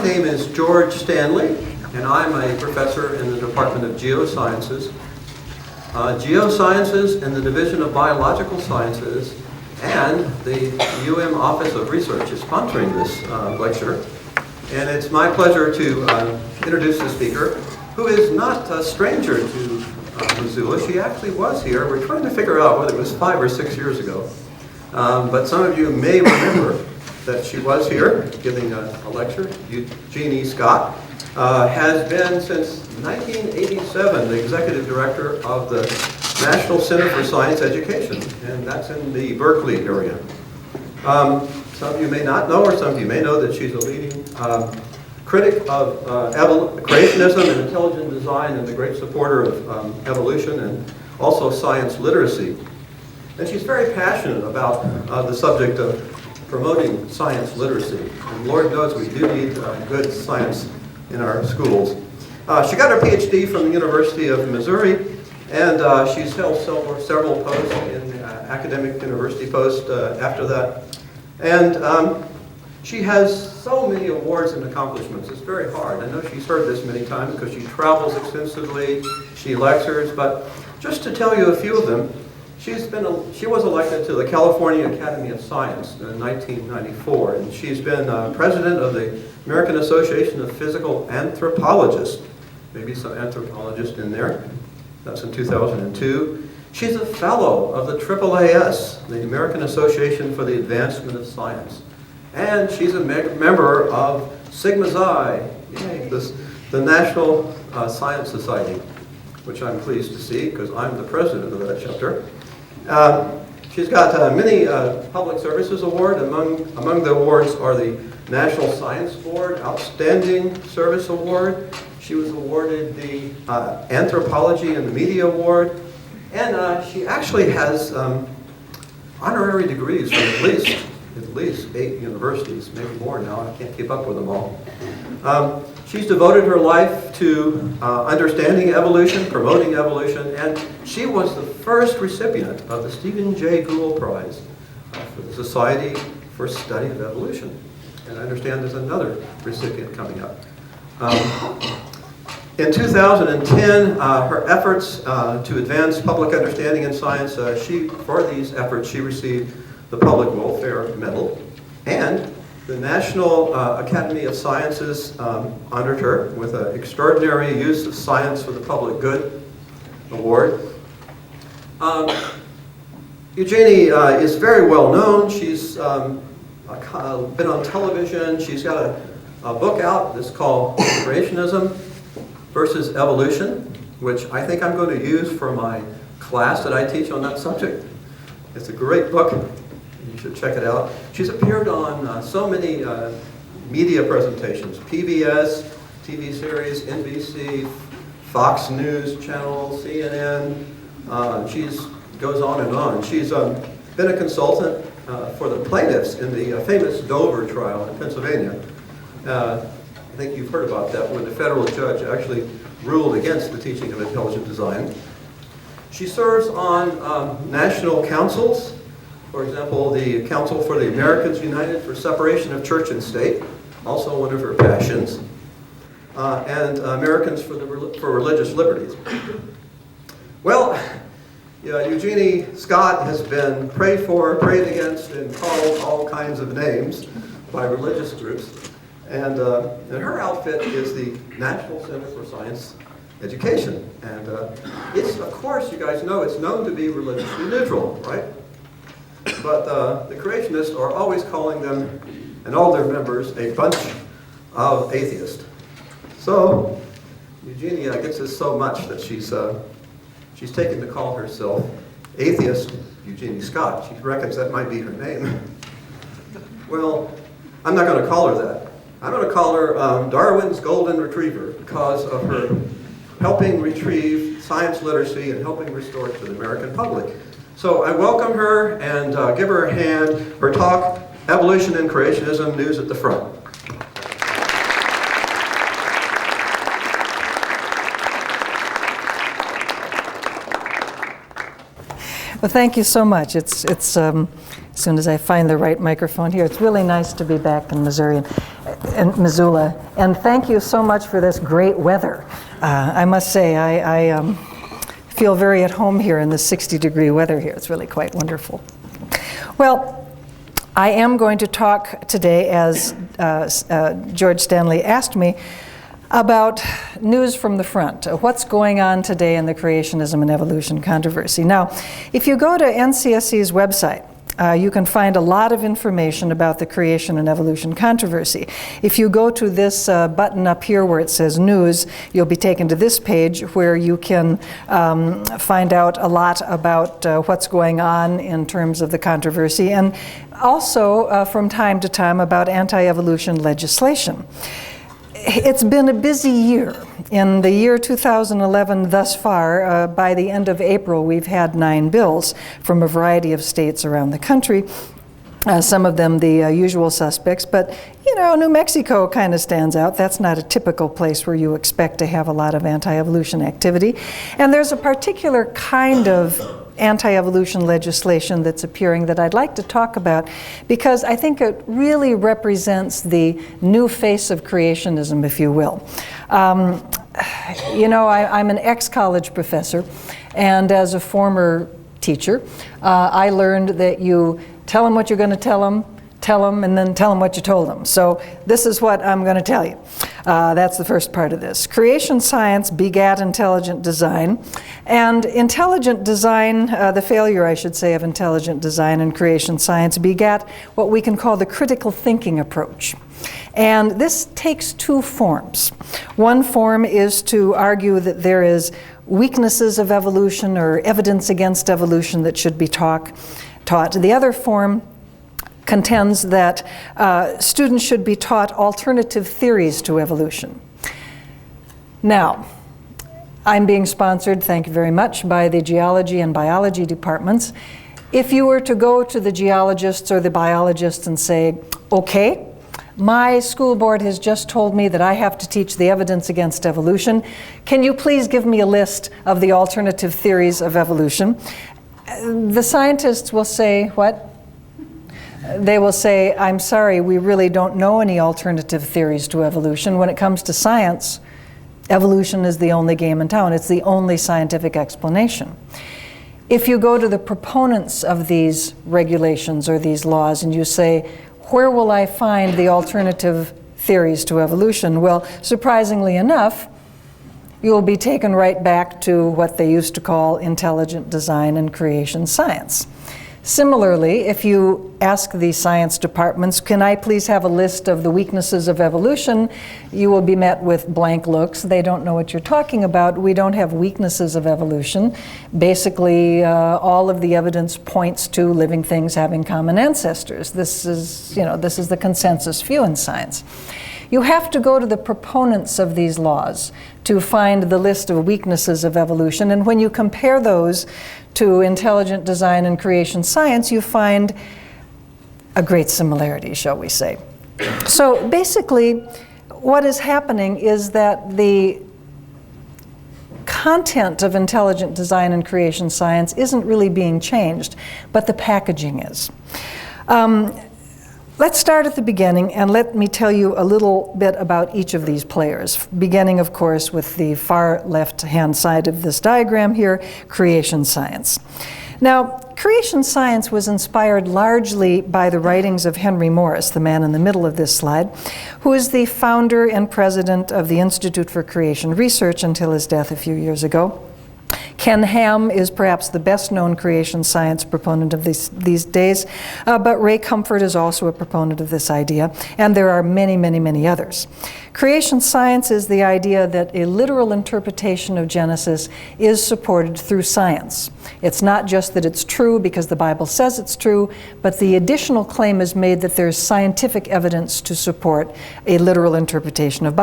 My name is George Stanley, and I'm a professor in the Department of Geosciences. Geosciences in the Division of Biological Sciences and the Office of Research is sponsoring this lecture. And it's my pleasure to introduce the speaker, who is not a stranger to Missoula. She actually was here. We're trying to figure out whether it was 5 or 6 years ago. But some of you may remember that she was here giving a lecture. Eugenie Scott has been since 1987 the executive director of the National Center for Science Education, and that's in the Berkeley area. Some of you may not know, or some of you may know, that she's a leading critic of creationism and intelligent design, and a great supporter of evolution and also science literacy. And she's very passionate about the subject of promoting science literacy. And Lord knows we do need good science in our schools. She got her PhD from the University of Missouri, and she's held several posts in academic university posts after that. And she has so many awards and accomplishments. It's very hard. I know she's heard this many times because she travels extensively, she lectures, but just to tell you a few of them, she was elected to the California Academy of Science in 1994, and she's been president of the American Association of Physical Anthropologists. Maybe some anthropologists in there. That's in 2002. She's a fellow of the AAAS, the American Association for the Advancement of Science. And she's a member of Sigma Xi, the National Science Society, which I'm pleased to see because I'm the president of that chapter. She's got many public services awards. Among the awards are the National Science Board Outstanding Service Award. She was awarded the Anthropology and the Media Award. And she actually has honorary degrees from at least 8 universities, maybe more now. I can't keep up with them all. She's devoted her life to understanding evolution, promoting evolution, and she was the first recipient of the Stephen J. Gould Prize for the Society for Study of Evolution. And I understand there's another recipient coming up. In 2010, her efforts to advance public understanding in science, for these efforts, she received the Public Welfare Medal, and the National Academy of Sciences honored her with an Extraordinary Use of Science for the Public Good Award. Eugenie is very well known. She's been on television. She's got a book out that's called Creationism versus Evolution, which I think I'm going to use for my class that I teach on that subject. It's a great book. You should check it out. She's appeared on so many media presentations, PBS, TV series, NBC, Fox News Channel, CNN. She goes on and on. She's been a consultant for the plaintiffs in the famous Dover trial in Pennsylvania. I think you've heard about that, when the federal judge actually ruled against the teaching of intelligent design. She serves on national councils. For example, the Council for the Americans United for Separation of Church and State, also one of her passions, and Americans for Religious Liberties. Well, Eugenie Scott has been prayed for, prayed against, and called all kinds of names by religious groups. And her outfit is the National Center for Science Education. And it's, of course, you guys know, it's known to be religiously neutral, right? But the creationists are always calling them, and all their members, a bunch of atheists. So Eugenie gets this so much that she's taken to call herself Atheist Eugenie Scott. She reckons that might be her name. Well, I'm not going to call her that. I'm going to call her Darwin's Golden Retriever because of her helping retrieve science literacy and helping restore it to the American public. So I welcome her and give her a hand. Her talk, Evolution and Creationism, News at the Front. Well, thank you so much. It's as soon as I find the right microphone here, it's really nice to be back in Missouri. And in Missoula. And thank you so much for this great weather. I must say, I feel very at home here in the 60-degree weather here. It's really quite wonderful. Well, I am going to talk today, as George Stanley asked me, about news from the front, what's going on today in the creationism and evolution controversy. Now, if you go to NCSE's website, you can find a lot of information about the creation and evolution controversy. If you go to this button up here where it says news, you'll be taken to this page where you can find out a lot about what's going on in terms of the controversy, and also from time to time about anti-evolution legislation. It's been a busy year. In the year 2011 thus far, by the end of April, we've had 9 bills from a variety of states around the country. Some of them the usual suspects, but you know, New Mexico kind of stands out. That's not a typical place where you expect to have a lot of anti-evolution activity. And there's a particular kind of anti-evolution legislation that's appearing that I'd like to talk about because I think it really represents the new face of creationism, if you will. You know, I'm an ex-college professor, and as a former teacher, I learned that you tell them what you're going to tell them, and then tell them what you told them. So this is what I'm going to tell you. That's the first part of this. Creation science begat intelligent design. And intelligent design, the failure, I should say, of intelligent design and creation science begat what we can call the critical thinking approach. And this takes 2 forms. One form is to argue that there is weaknesses of evolution or evidence against evolution that should be taught. The other form contends that students should be taught alternative theories to evolution. Now, I'm being sponsored, thank you very much, by the geology and biology departments. If you were to go to the geologists or the biologists and say, okay, my school board has just told me that I have to teach the evidence against evolution. Can you please give me a list of the alternative theories of evolution? The scientists will say, what? They will say, I'm sorry, we really don't know any alternative theories to evolution. When it comes to science, evolution is the only game in town. It's the only scientific explanation. If you go to the proponents of these regulations or these laws and you say, where will I find the alternative theories to evolution? Well, surprisingly enough, you'll be taken right back to what they used to call intelligent design and creation science. Similarly, if you ask the science departments, can I please have a list of the weaknesses of evolution? You will be met with blank looks. They don't know what you're talking about. We don't have weaknesses of evolution. Basically, all of the evidence points to living things having common ancestors. This is the consensus view in science. You have to go to the proponents of these laws to find the list of weaknesses of evolution, and when you compare those to intelligent design and creation science, you find a great similarity, shall we say. So basically, what is happening is that the content of intelligent design and creation science isn't really being changed, but the packaging is. Let's start at the beginning and let me tell you a little bit about each of these players, beginning, of course, with the far left-hand side of this diagram here, creation science. Now, creation science was inspired largely by the writings of Henry Morris, the man in the middle of this slide, who is the founder and president of the Institute for Creation Research until his death a few years ago. Ken Ham is perhaps the best-known creation science proponent of these days, but Ray Comfort is also a proponent of this idea, and there are many, many, many others. Creation science is the idea that a literal interpretation of Genesis is supported through science. It's not just that it's true because the Bible says it's true, but the additional claim is made that there's scientific evidence to support a literal interpretation of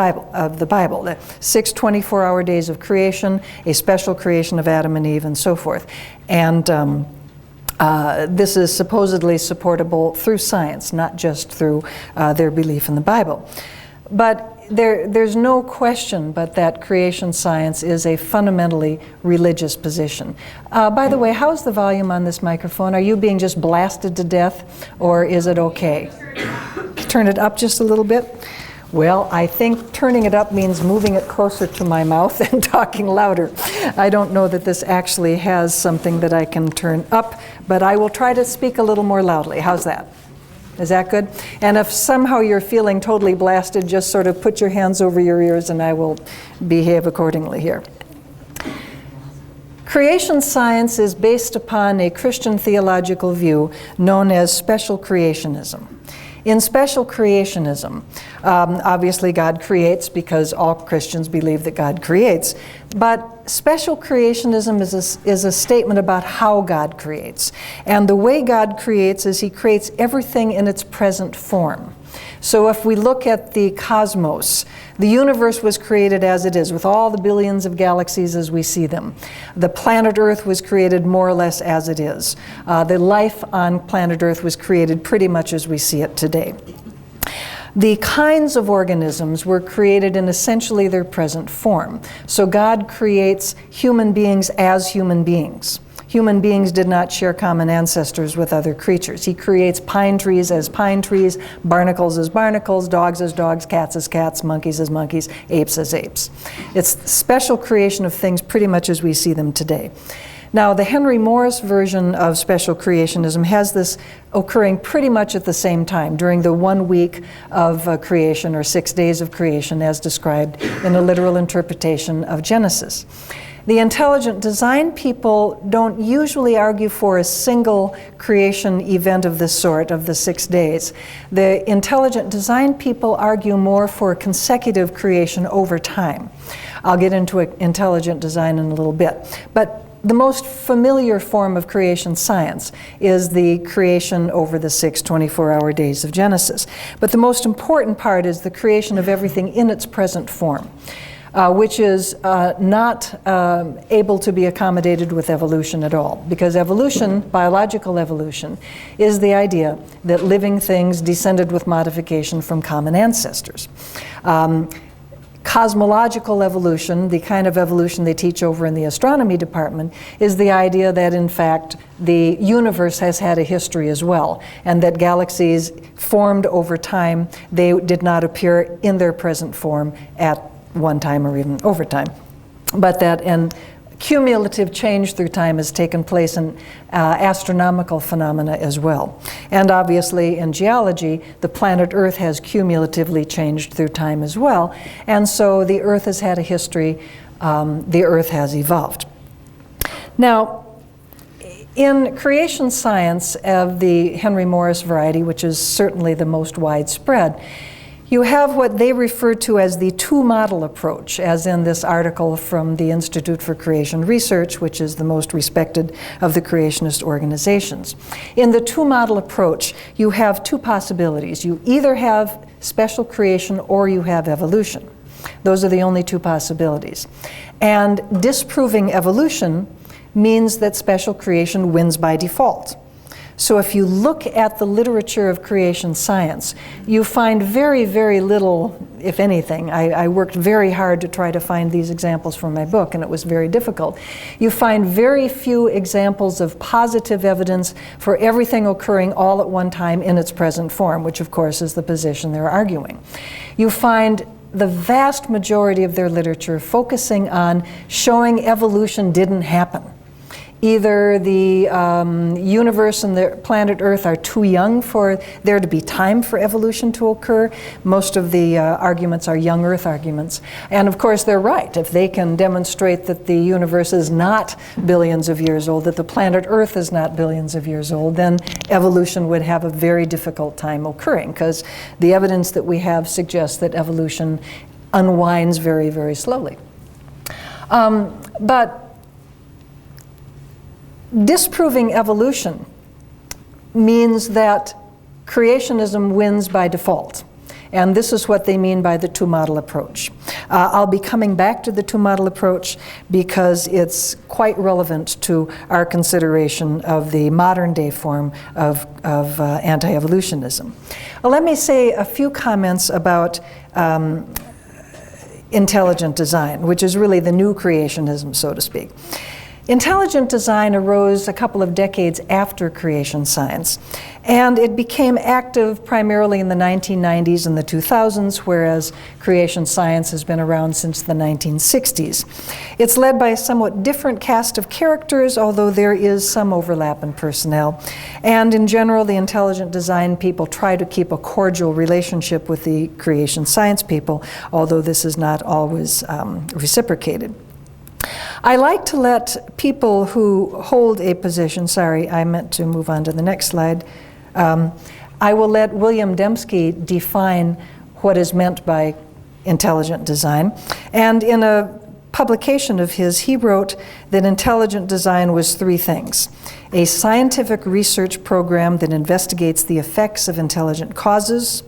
the Bible. The 6 24-hour days of creation, a special creation of Adam and Eve, and so forth. And this is supposedly supportable through science, not just through their belief in the Bible. But there's no question but that creation science is a fundamentally religious position. By the way, how's the volume on this microphone? Are you being just blasted to death, or is it okay? Turn it up just a little bit. Well, I think turning it up means moving it closer to my mouth and talking louder. I don't know that this actually has something that I can turn up, but I will try to speak a little more loudly. How's that? Is that good? And if somehow you're feeling totally blasted, just sort of put your hands over your ears and I will behave accordingly here. Creation science is based upon a Christian theological view known as special creationism. In special creationism, obviously God creates because all Christians believe that God creates. But special creationism is a statement about how God creates. And the way God creates is He creates everything in its present form. So if we look at the cosmos, the universe was created as it is, with all the billions of galaxies as we see them. The planet Earth was created more or less as it is. The life on planet Earth was created pretty much as we see it today. The kinds of organisms were created in essentially their present form. So God creates human beings as human beings. Human beings did not share common ancestors with other creatures. He creates pine trees as pine trees, barnacles as barnacles, dogs as dogs, cats as cats, monkeys as monkeys, apes as apes. It's special creation of things pretty much as we see them today. Now, the Henry Morris version of special creationism has this occurring pretty much at the same time, during the 1 week of creation, or 6 days of creation, as described in a literal interpretation of Genesis. The intelligent design people don't usually argue for a single creation event of this sort, of the 6 days. The intelligent design people argue more for consecutive creation over time. I'll get into intelligent design in a little bit. But the most familiar form of creation science is the creation over the 6 24-hour days of Genesis. But the most important part is the creation of everything in its present form. Which is not able to be accommodated with evolution at all. Because evolution, biological evolution, is the idea that living things descended with modification from common ancestors. Cosmological evolution, the kind of evolution they teach over in the astronomy department, is the idea that in fact the universe has had a history as well, and that galaxies formed over time. They did not appear in their present form at one time or even over time, but that an cumulative change through time has taken place in astronomical phenomena as well. And obviously in geology, the planet Earth has cumulatively changed through time as well, and so the Earth has had a history, the Earth has evolved. Now, in creation science of the Henry Morris variety, which is certainly the most widespread, you have what they refer to as the two-model approach, as in this article from the Institute for Creation Research, which is the most respected of the creationist organizations. In the two-model approach, you have two possibilities. You either have special creation or you have evolution. Those are the only two possibilities. And disproving evolution means that special creation wins by default. So if you look at the literature of creation science, you find very, very little, if anything. I worked very hard to try to find these examples for my book, and it was very difficult. You find very few examples of positive evidence for everything occurring all at one time in its present form, which of course is the position they're arguing. You find the vast majority of their literature focusing on showing evolution didn't happen. Either the universe and the planet Earth are too young for there to be time for evolution to occur. Most of the arguments are young Earth arguments. And of course they're right. If they can demonstrate that the universe is not billions of years old, that the planet Earth is not billions of years old, then evolution would have a very difficult time occurring, because the evidence that we have suggests that evolution unwinds very, very slowly. But disproving evolution means that creationism wins by default. And this is what they mean by the two-model approach. I'll be coming back to the two-model approach because it's quite relevant to our consideration of the modern-day form of anti-evolutionism. Well, let me say a few comments about intelligent design, which is really the new creationism, so to speak. Intelligent design arose a couple of decades after creation science, and it became active primarily in the 1990s and the 2000s, whereas creation science has been around since the 1960s. It's led by a somewhat different cast of characters, although there is some overlap in personnel. And in general, the intelligent design people try to keep a cordial relationship with the creation science people, although this is not always reciprocated. I like to let people who hold a position, sorry, I meant to move on to the next slide. I will let William Dembski define what is meant by intelligent design. And in a publication of his, he wrote that intelligent design was three things: a scientific research program that investigates the effects of intelligent causes,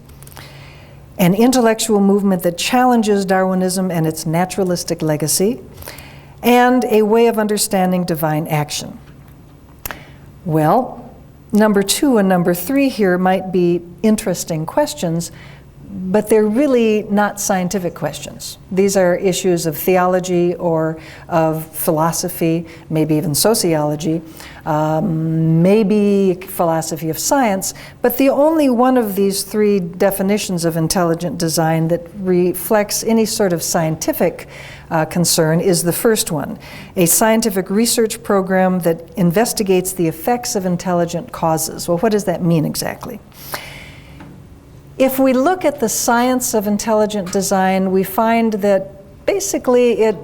an intellectual movement that challenges Darwinism and its naturalistic legacy, and a way of understanding divine action. Well, number 2 and number 3 here might be interesting questions, but they're really not scientific questions. These are issues of theology or of philosophy, maybe even sociology, maybe philosophy of science, but the only one of these three definitions of intelligent design that reflects any sort of scientific concern is the first one: a scientific research program that investigates the effects of intelligent causes. Well, what does that mean exactly? If we look at the science of intelligent design, we find that basically it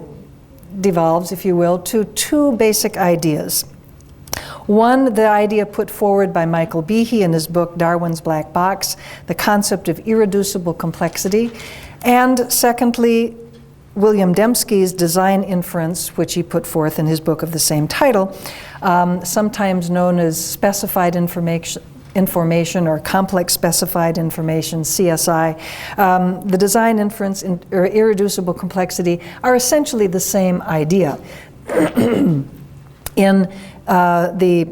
devolves, if you will, to two basic ideas. One, the idea put forward by Michael Behe in his book Darwin's Black Box, the concept of irreducible complexity. And secondly, William Dembski's design inference, which he put forth in his book of the same title, sometimes known as specified information or complex specified information, CSI. The design inference or irreducible complexity are essentially the same idea. In the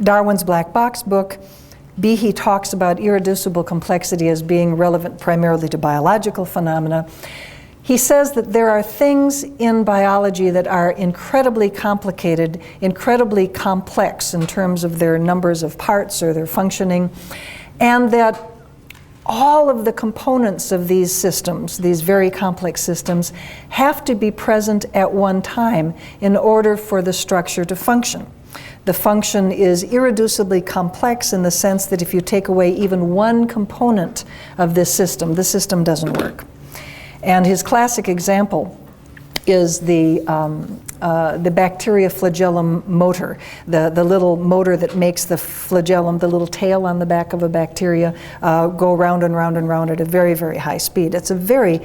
Darwin's Black Box book, Behe talks about irreducible complexity as being relevant primarily to biological phenomena. He says that there are things in biology that are incredibly complicated, incredibly complex in terms of their numbers of parts or their functioning, and that all of the components of these systems, these very complex systems, have to be present at one time in order for the structure to function. The function is irreducibly complex in the sense that if you take away even one component of this system, the system doesn't work. And his classic example is the bacteria flagellum motor, the little motor that makes the flagellum, the little tail on the back of a bacteria, go round and round and round at a very, very high speed. It's a very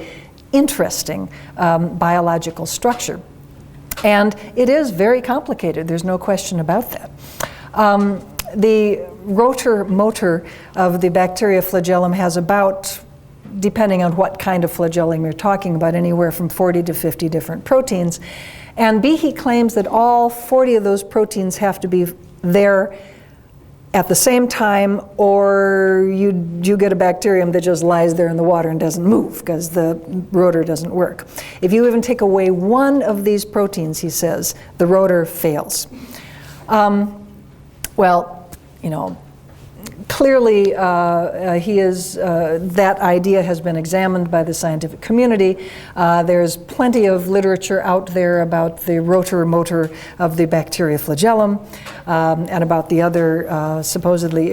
interesting biological structure. And it is very complicated, there's no question about that. The rotor motor of the bacteria flagellum has about, depending on what kind of flagellum you're talking about, anywhere from 40 to 50 different proteins. And Behe claims that all 40 of those proteins have to be there at the same time, or you get a bacterium that just lies there in the water and doesn't move because the rotor doesn't work. If you even take away one of these proteins, he says, the rotor fails. Well, you know, clearly, that idea has been examined by the scientific community. There's plenty of literature out there about the rotor motor of the bacteria flagellum and about the other supposedly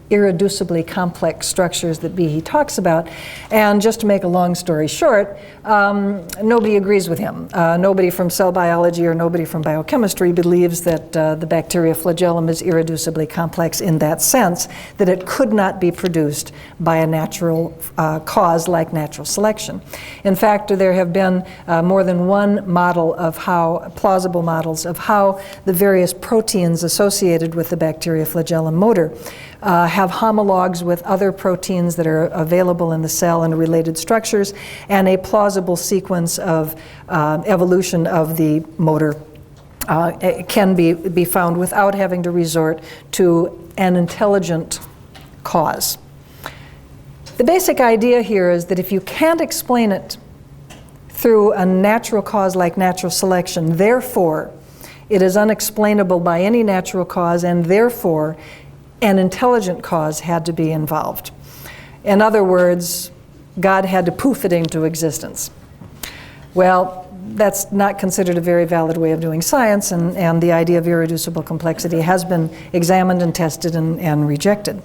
irreducibly complex structures that Behe talks about. And just to make a long story short, nobody agrees with him. Nobody from cell biology or nobody from biochemistry believes that the bacteria flagellum is irreducibly complex in that sense, that it could not be produced by a natural cause like natural selection. In fact, there have been more than one model of how, plausible models of how the various proteins associated with the bacteria flagellum motor have homologs with other proteins that are available in the cell and related structures, and a plausible sequence of evolution of the motor can be found without having to resort to an intelligent cause. The basic idea here is that if you can't explain it through a natural cause like natural selection. Therefore, it is unexplainable by any natural cause, and therefore, an intelligent cause had to be involved. In other words, God had to poof it into existence. Well, that's not considered a very valid way of doing science, and the idea of irreducible complexity has been examined and tested and rejected.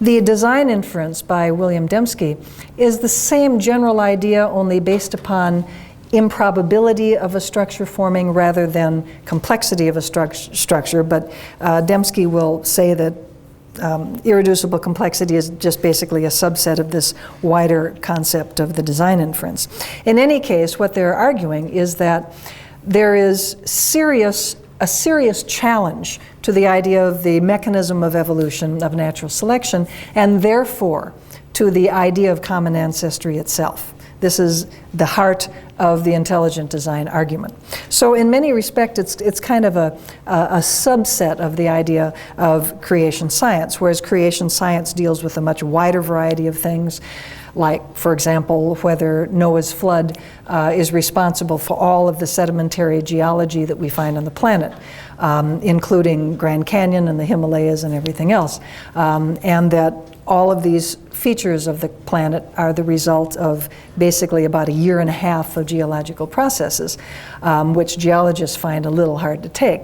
The design inference by William Dembski is the same general idea, only based upon improbability of a structure forming rather than complexity of a structure, but Dembski will say that irreducible complexity is just basically a subset of this wider concept of the design inference. In any case, what they're arguing is that there is a serious challenge to the idea of the mechanism of evolution of natural selection, and therefore to the idea of common ancestry itself. This is the heart of the intelligent design argument. So in many respects, it's kind of a subset of the idea of creation science, whereas creation science deals with a much wider variety of things, like, for example, whether Noah's flood is responsible for all of the sedimentary geology that we find on the planet, including Grand Canyon and the Himalayas and everything else, and that all of these features of the planet are the result of basically about a year and a half of geological processes, which geologists find a little hard to take.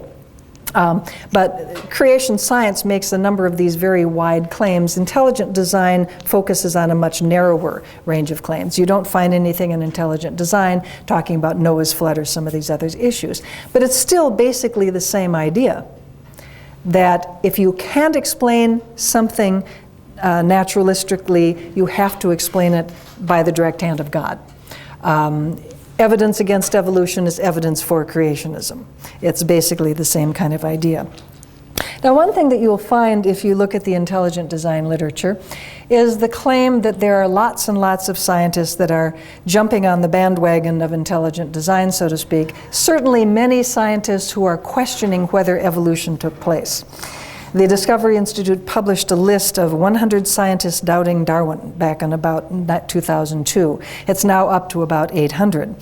But creation science makes a number of these very wide claims. Intelligent design focuses on a much narrower range of claims. You don't find anything in intelligent design talking about Noah's flood or some of these other issues. But it's still basically the same idea, that if you can't explain something naturalistically, you have to explain it by the direct hand of God. Evidence against evolution is evidence for creationism. It's basically the same kind of idea. Now, one thing that you'll find if you look at the intelligent design literature is the claim that there are lots and lots of scientists that are jumping on the bandwagon of intelligent design, so to speak. Certainly many scientists who are questioning whether evolution took place. The Discovery Institute published a list of 100 scientists doubting Darwin back in about 2002. It's now up to about 800.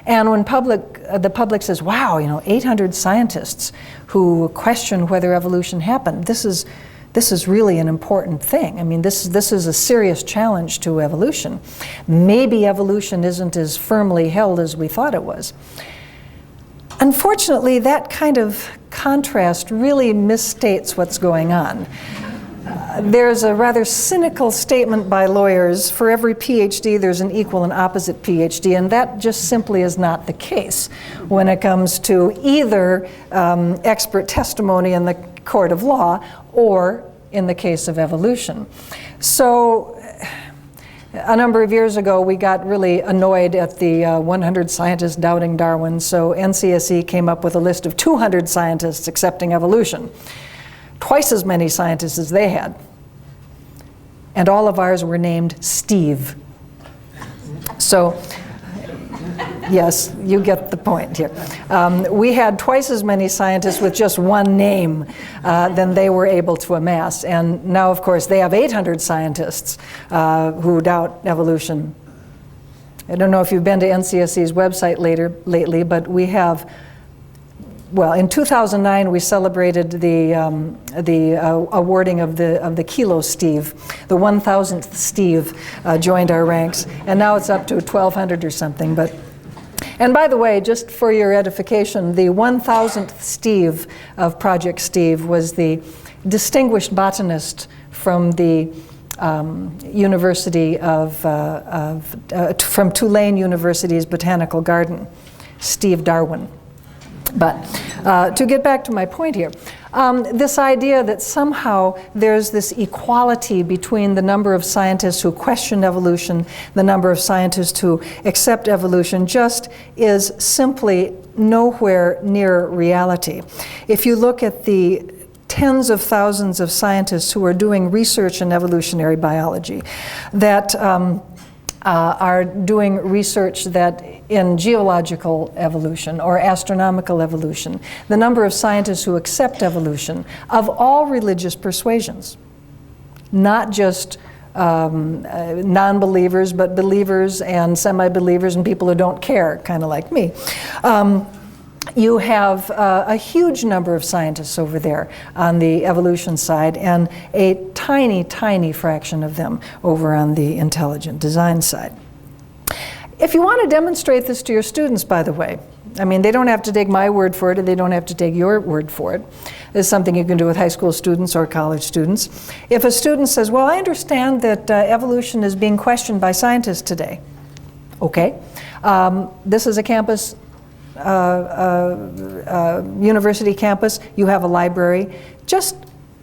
And when the public says, wow, 800 scientists who question whether evolution happened, this is really an important thing. I mean, this is a serious challenge to evolution. Maybe evolution isn't as firmly held as we thought it was. Unfortunately, that kind of contrast really misstates what's going on. There's a rather cynical statement by lawyers: for every PhD, there's an equal and opposite PhD, and that just simply is not the case when it comes to either expert testimony in the court of law or in the case of evolution. So, a number of years ago, we got really annoyed at the 100 scientists doubting Darwin, so NCSE came up with a list of 200 scientists accepting evolution. Twice as many scientists as they had. And all of ours were named Steve. So, yes, you get the point here. We had twice as many scientists with just one name than they were able to amass. And now, of course, they have 800 scientists who doubt evolution. I don't know if you've been to NCSE's website lately, but we have, well, in 2009 we celebrated the awarding of the Kilo Steve. The 1,000th Steve joined our ranks, and now it's up to 1,200 or something. And by the way, just for your edification, the 1,000th Steve of Project Steve was the distinguished botanist from the University from Tulane University's Botanical Garden, Steve Darwin. But to get back to my point here, this idea that somehow there's this equality between the number of scientists who question evolution, the number of scientists who accept evolution, just is simply nowhere near reality. If you look at the tens of thousands of scientists who are doing research in evolutionary biology, that are doing research that in geological evolution or astronomical evolution, the number of scientists who accept evolution of all religious persuasions, not just non-believers, but believers and semi-believers and people who don't care, kind of like me. You have a huge number of scientists over there on the evolution side and a tiny, tiny fraction of them over on the intelligent design side. If you want to demonstrate this to your students, by the way, I mean, they don't have to take my word for it, and they don't have to take your word for it. It's something you can do with high school students or college students. If a student says, well, I understand that evolution is being questioned by scientists today. Okay. This is a campus, university campus. You have a library. Just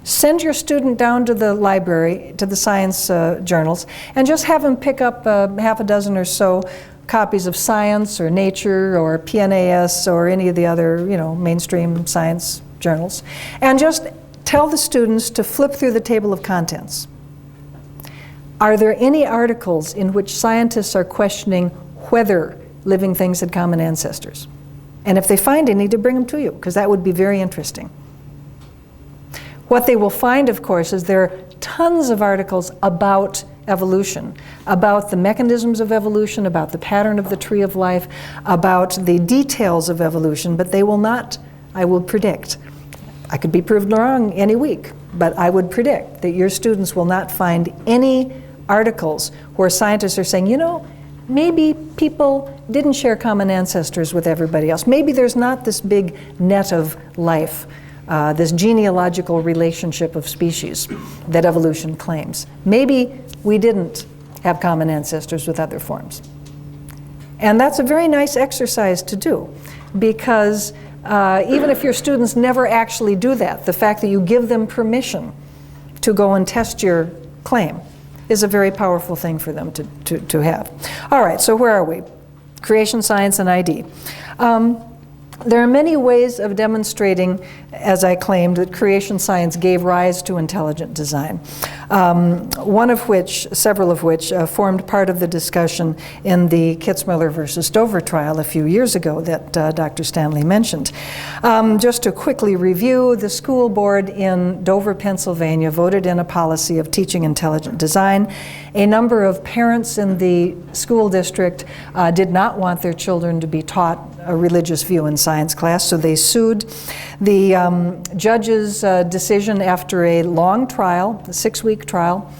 send your student down to the library, to the science journals, and just have them pick up half a dozen or so copies of Science or Nature or PNAS or any of the other, mainstream science journals, and just tell the students to flip through the table of contents. Are there any articles in which scientists are questioning whether living things had common ancestors? And if they find any, to bring them to you, because that would be very interesting. What they will find, of course, is there are tons of articles about evolution, about the mechanisms of evolution, about the pattern of the tree of life, about the details of evolution, but they will not, I will predict, I could be proved wrong any week, but I would predict that your students will not find any articles where scientists are saying, maybe people didn't share common ancestors with everybody else. Maybe there's not this big net of life, this genealogical relationship of species that evolution claims. Maybe we didn't have common ancestors with other forms. And that's a very nice exercise to do, because even if your students never actually do that, the fact that you give them permission to go and test your claim is a very powerful thing for them to have. All right, so where are we? Creation science and ID. There are many ways of demonstrating, as I claimed, that creation science gave rise to intelligent design. Several of which formed part of the discussion in the Kitzmiller versus Dover trial a few years ago that Dr. Stanley mentioned. Just to quickly review, the school board in Dover, Pennsylvania voted in a policy of teaching intelligent design. A number of parents in the school district did not want their children to be taught a religious view in science class, so they sued. The judge's decision, after a long trial, a 6-week trial,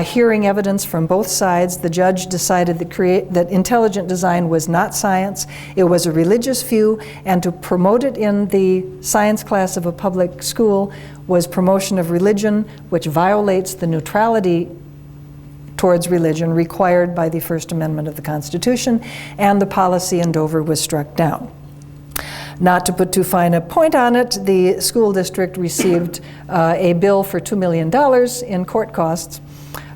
hearing evidence from both sides, the judge decided that intelligent design was not science, it was a religious view, and to promote it in the science class of a public school was promotion of religion, which violates the neutrality towards religion required by the First Amendment of the Constitution, and the policy in Dover was struck down. Not to put too fine a point on it, the school district received a bill for $2 million in court costs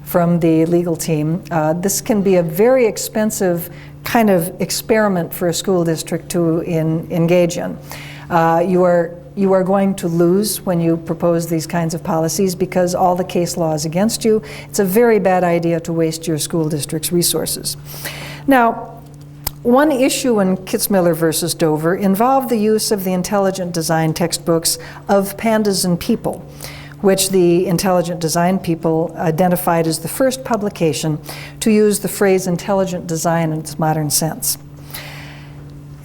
from the legal team. This can be a very expensive kind of experiment for a school district to engage in. You are going to lose when you propose these kinds of policies because all the case law is against you. It's a very bad idea to waste your school district's resources. Now, one issue in Kitzmiller versus Dover involved the use of the intelligent design textbooks of Pandas and People, which the intelligent design people identified as the first publication to use the phrase intelligent design in its modern sense.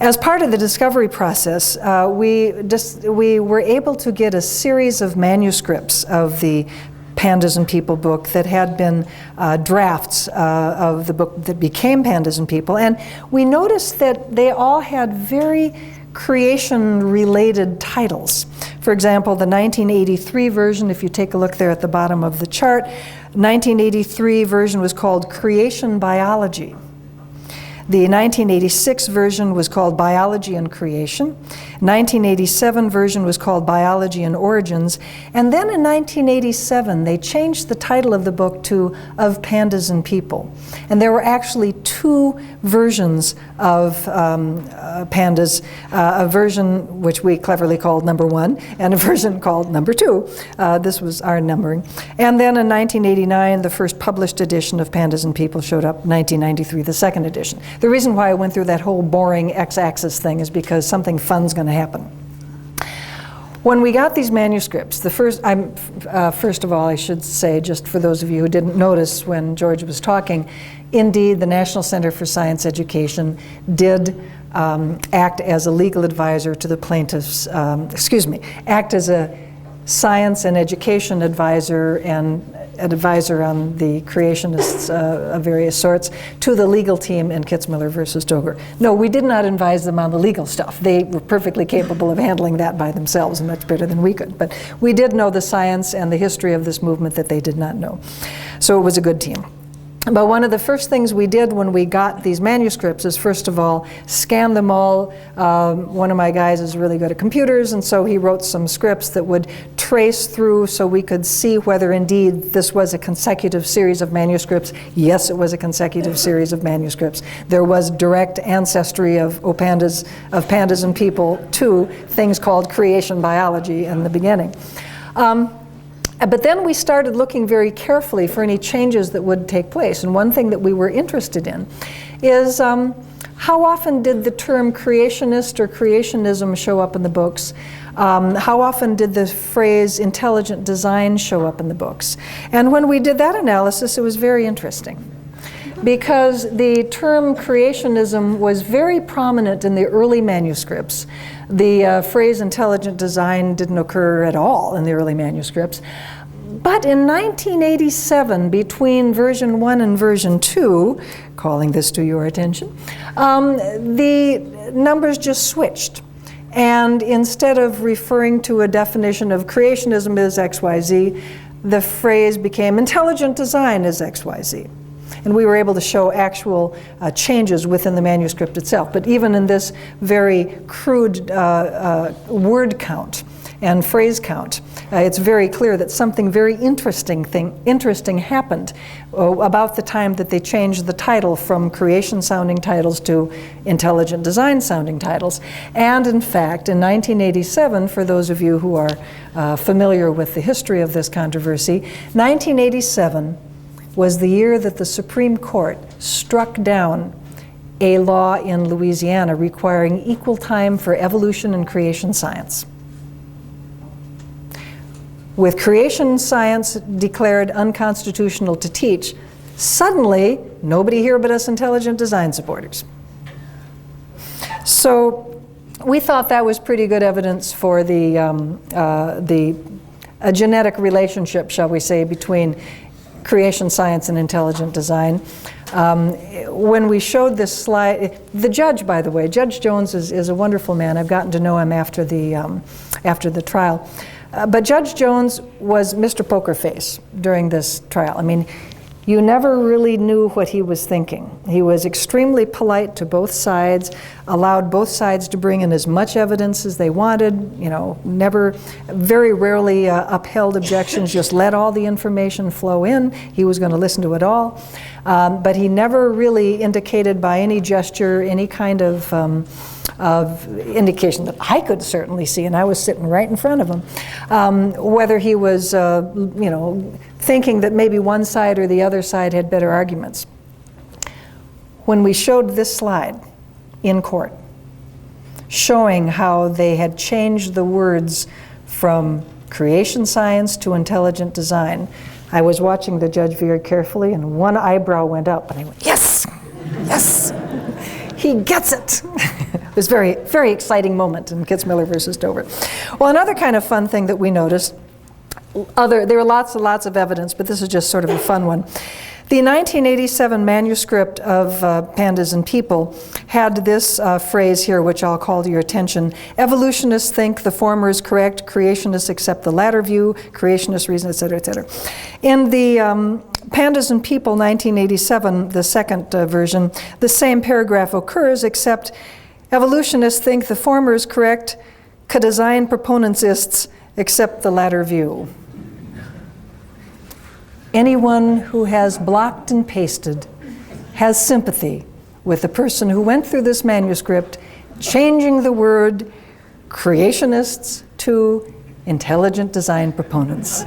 As part of the discovery process, we were able to get a series of manuscripts of the Pandas and People book that had been drafts of the book that became Pandas and People, and we noticed that they all had very creation-related titles. For example, the 1983 version, if you take a look there at the bottom of the chart, 1983 version was called Creation Biology. The 1986 version was called Biology and Creation. 1987 version was called Biology and Origins. And then in 1987, they changed the title of the book to Of Pandas and People. And there were actually 2 versions of pandas, a version which we cleverly called number 1, and a version called number 2. This was our numbering. And then in 1989, the first published edition of Pandas and People showed up, 1993, the second edition. The reason why I went through that whole boring x-axis thing is because something fun's going to happen. When we got these manuscripts, first of all, I should say, just for those of you who didn't notice when George was talking, indeed, the National Center for Science Education did act as a legal advisor to the plaintiffs, act as a science and education advisor and an advisor on the creationists of various sorts to the legal team in Kitzmiller versus Doger. No, we did not advise them on the legal stuff. They were perfectly capable of handling that by themselves, much better than we could. But we did know the science and the history of this movement that they did not know. So it was a good team. But one of the first things we did when we got these manuscripts is, first of all, scan them all. One of my guys is really good at computers, and so he wrote some scripts that would trace through so we could see whether indeed this was a consecutive series of manuscripts. Yes, it was a consecutive series of manuscripts. There was direct ancestry of pandas and people to things called creation biology in the beginning. But then we started looking very carefully for any changes that would take place. And one thing that we were interested in is how often did the term creationist or creationism show up in the books? How often did the phrase intelligent design show up in the books? And when we did that analysis, it was very interesting, because the term creationism was very prominent in the early manuscripts. The phrase intelligent design didn't occur at all in the early manuscripts. But in 1987, between version 1 and version 2, calling this to your attention, the numbers just switched. And instead of referring to a definition of creationism as XYZ, the phrase became intelligent design as XYZ. And we were able to show actual changes within the manuscript itself. But even in this very crude word count and phrase count, it's very clear that something very interesting happened about the time that they changed the title from creation-sounding titles to intelligent design-sounding titles. And in fact, in 1987, for those of you who are familiar with the history of this controversy, 1987 was the year that the Supreme Court struck down a law in Louisiana requiring equal time for evolution and creation science. With creation science declared unconstitutional to teach, suddenly nobody here but us intelligent design supporters. So we thought that was pretty good evidence for a genetic relationship, shall we say, between creation science and intelligent design. When we showed this slide, the judge, by the way, Judge Jones is a wonderful man. I've gotten to know him after the trial. But Judge Jones was Mr. Poker Face during this trial. I mean, you never really knew what he was thinking. He was extremely polite to both sides, allowed both sides to bring in as much evidence as they wanted, very rarely upheld objections, just let all the information flow in. He was going to listen to it all. But he never really indicated by any gesture any kind of indication that I could certainly see, and I was sitting right in front of him, whether he was, thinking that maybe one side or the other side had better arguments. When we showed this slide in court, showing how they had changed the words from creation science to intelligent design, I was watching the judge very carefully, and one eyebrow went up, and I went, yes, yes, he gets it. It was a very, very exciting moment in Kitzmiller versus Dover. Well, another kind of fun thing that we noticed, there were lots and lots of evidence, but this is just sort of a fun one. The 1987 manuscript of Pandas and People had this phrase here, which I'll call to your attention. Evolutionists think the former is correct, creationists accept the latter view, creationists reason, et cetera, et cetera. In the Pandas and People 1987, the second version, the same paragraph occurs, except evolutionists think the former is correct, design proponentsists accept the latter view. Anyone who has blocked and pasted has sympathy with the person who went through this manuscript, changing the word creationists to intelligent design proponents.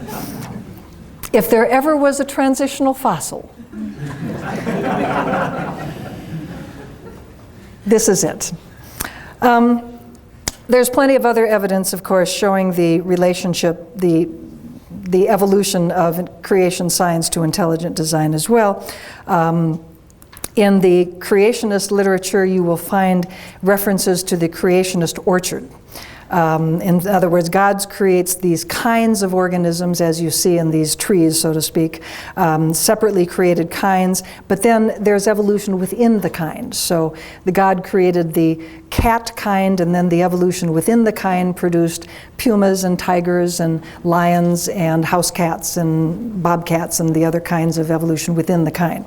If there ever was a transitional fossil, this is it. There's plenty of other evidence, of course, showing the relationship, the evolution of creation science to intelligent design as well. In the creationist literature, you will find references to the creationist orchard. In other words, God creates these kinds of organisms, as you see in these trees, so to speak, separately created kinds, but then there's evolution within the kind. So the God created the cat kind, and then the evolution within the kind produced pumas and tigers and lions and house cats and bobcats and the other kinds of evolution within the kind.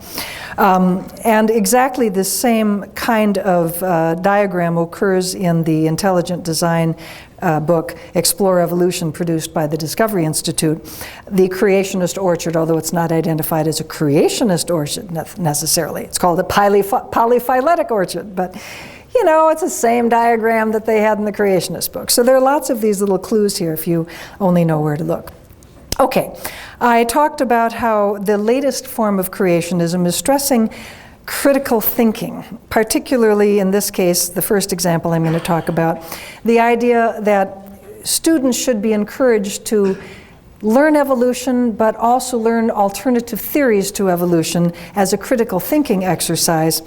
And exactly the same kind of diagram occurs in the intelligent design book, Explore Evolution, produced by the Discovery Institute. The creationist orchard, although it's not identified as a creationist orchard necessarily, it's called a polyphyletic orchard, but you know, it's the same diagram that they had in the creationist book. So there are lots of these little clues here if you only know where to look. Okay, I talked about how the latest form of creationism is stressing critical thinking, particularly in this case, the first example I'm going to talk about, the idea that students should be encouraged to learn evolution, but also learn alternative theories to evolution as a critical thinking exercise.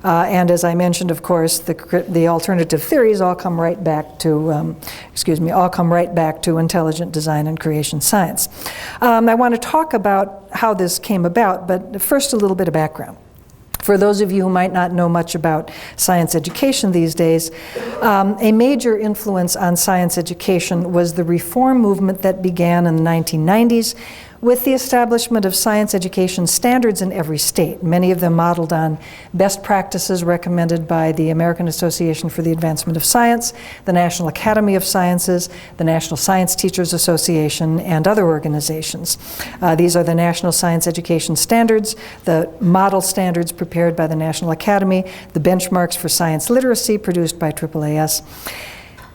And as I mentioned, of course, the alternative theories all come right back to, all come right back to intelligent design and creation science. I want to talk about how this came about, but first a little bit of background. For those of you who might not know much about science education these days, a major influence on science education was the reform movement that began in the 1990s with the establishment of science education standards in every state, many of them modeled on best practices recommended by the American Association for the Advancement of Science, the National Academy of Sciences, the National Science Teachers Association, and other organizations. These are the National Science Education Standards, the model standards prepared by the National Academy, the benchmarks for science literacy produced by AAAS.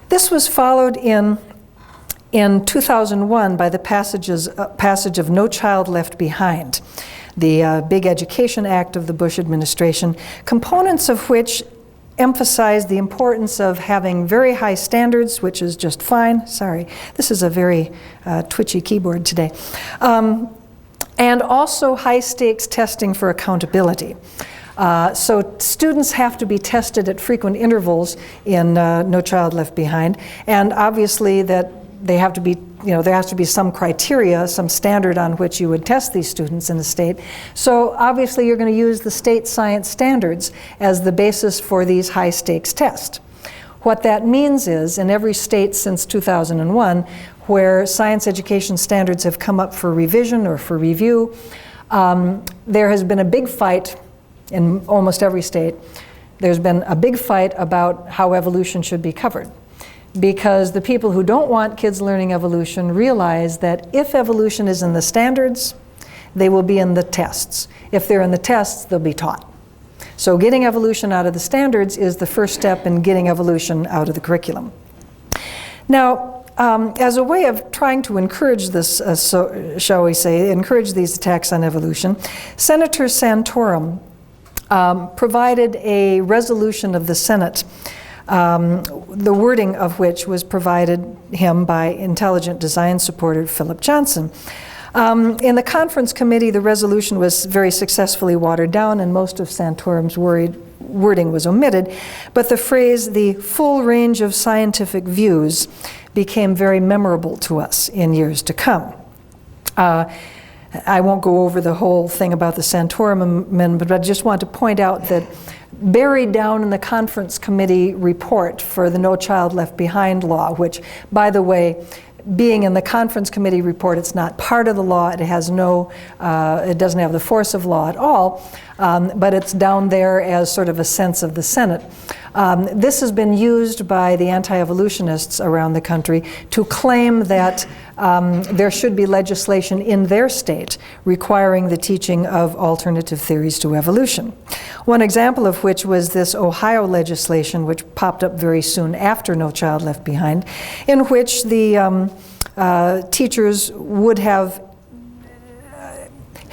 This was followed in 2001 by the passage of No Child Left Behind, the big education act of the Bush administration, components of which emphasize the importance of having very high standards, which is just fine. Sorry, this is a very twitchy keyboard today. And also high stakes testing for accountability. So students have to be tested at frequent intervals in No Child Left Behind, and obviously that they have to be, there has to be some criteria, some standard on which you would test these students in the state. So obviously you're going to use the state science standards as the basis for these high stakes tests. What that means is, in every state since 2001, where science education standards have come up for revision or for review, there has been a big fight in almost every state. There's been a big fight about how evolution should be covered. Because the people who don't want kids learning evolution realize that if evolution is in the standards, they will be in the tests. If they're in the tests, they'll be taught. So getting evolution out of the standards is the first step in getting evolution out of the curriculum. Now, as a way of trying to encourage this, shall we say, encourage these attacks on evolution, Senator Santorum provided a resolution of the Senate, the wording of which was provided him by intelligent design supporter Philip Johnson. In the conference committee, the resolution was very successfully watered down and most of Santorum's wording was omitted, but the phrase, the full range of scientific views, became very memorable to us in years to come. I won't go over the whole thing about the Santorum Amendment, but I just want to point out that buried down in the conference committee report for the No Child Left Behind law, which, by the way, being in the conference committee report, it's not part of the law. It has no, it doesn't have the force of law at all, but it's down there as sort of a sense of the Senate. This has been used by the anti-evolutionists around the country to claim that there should be legislation in their state requiring the teaching of alternative theories to evolution. One example of which was this Ohio legislation, which popped up very soon after No Child Left Behind, in which the teachers would have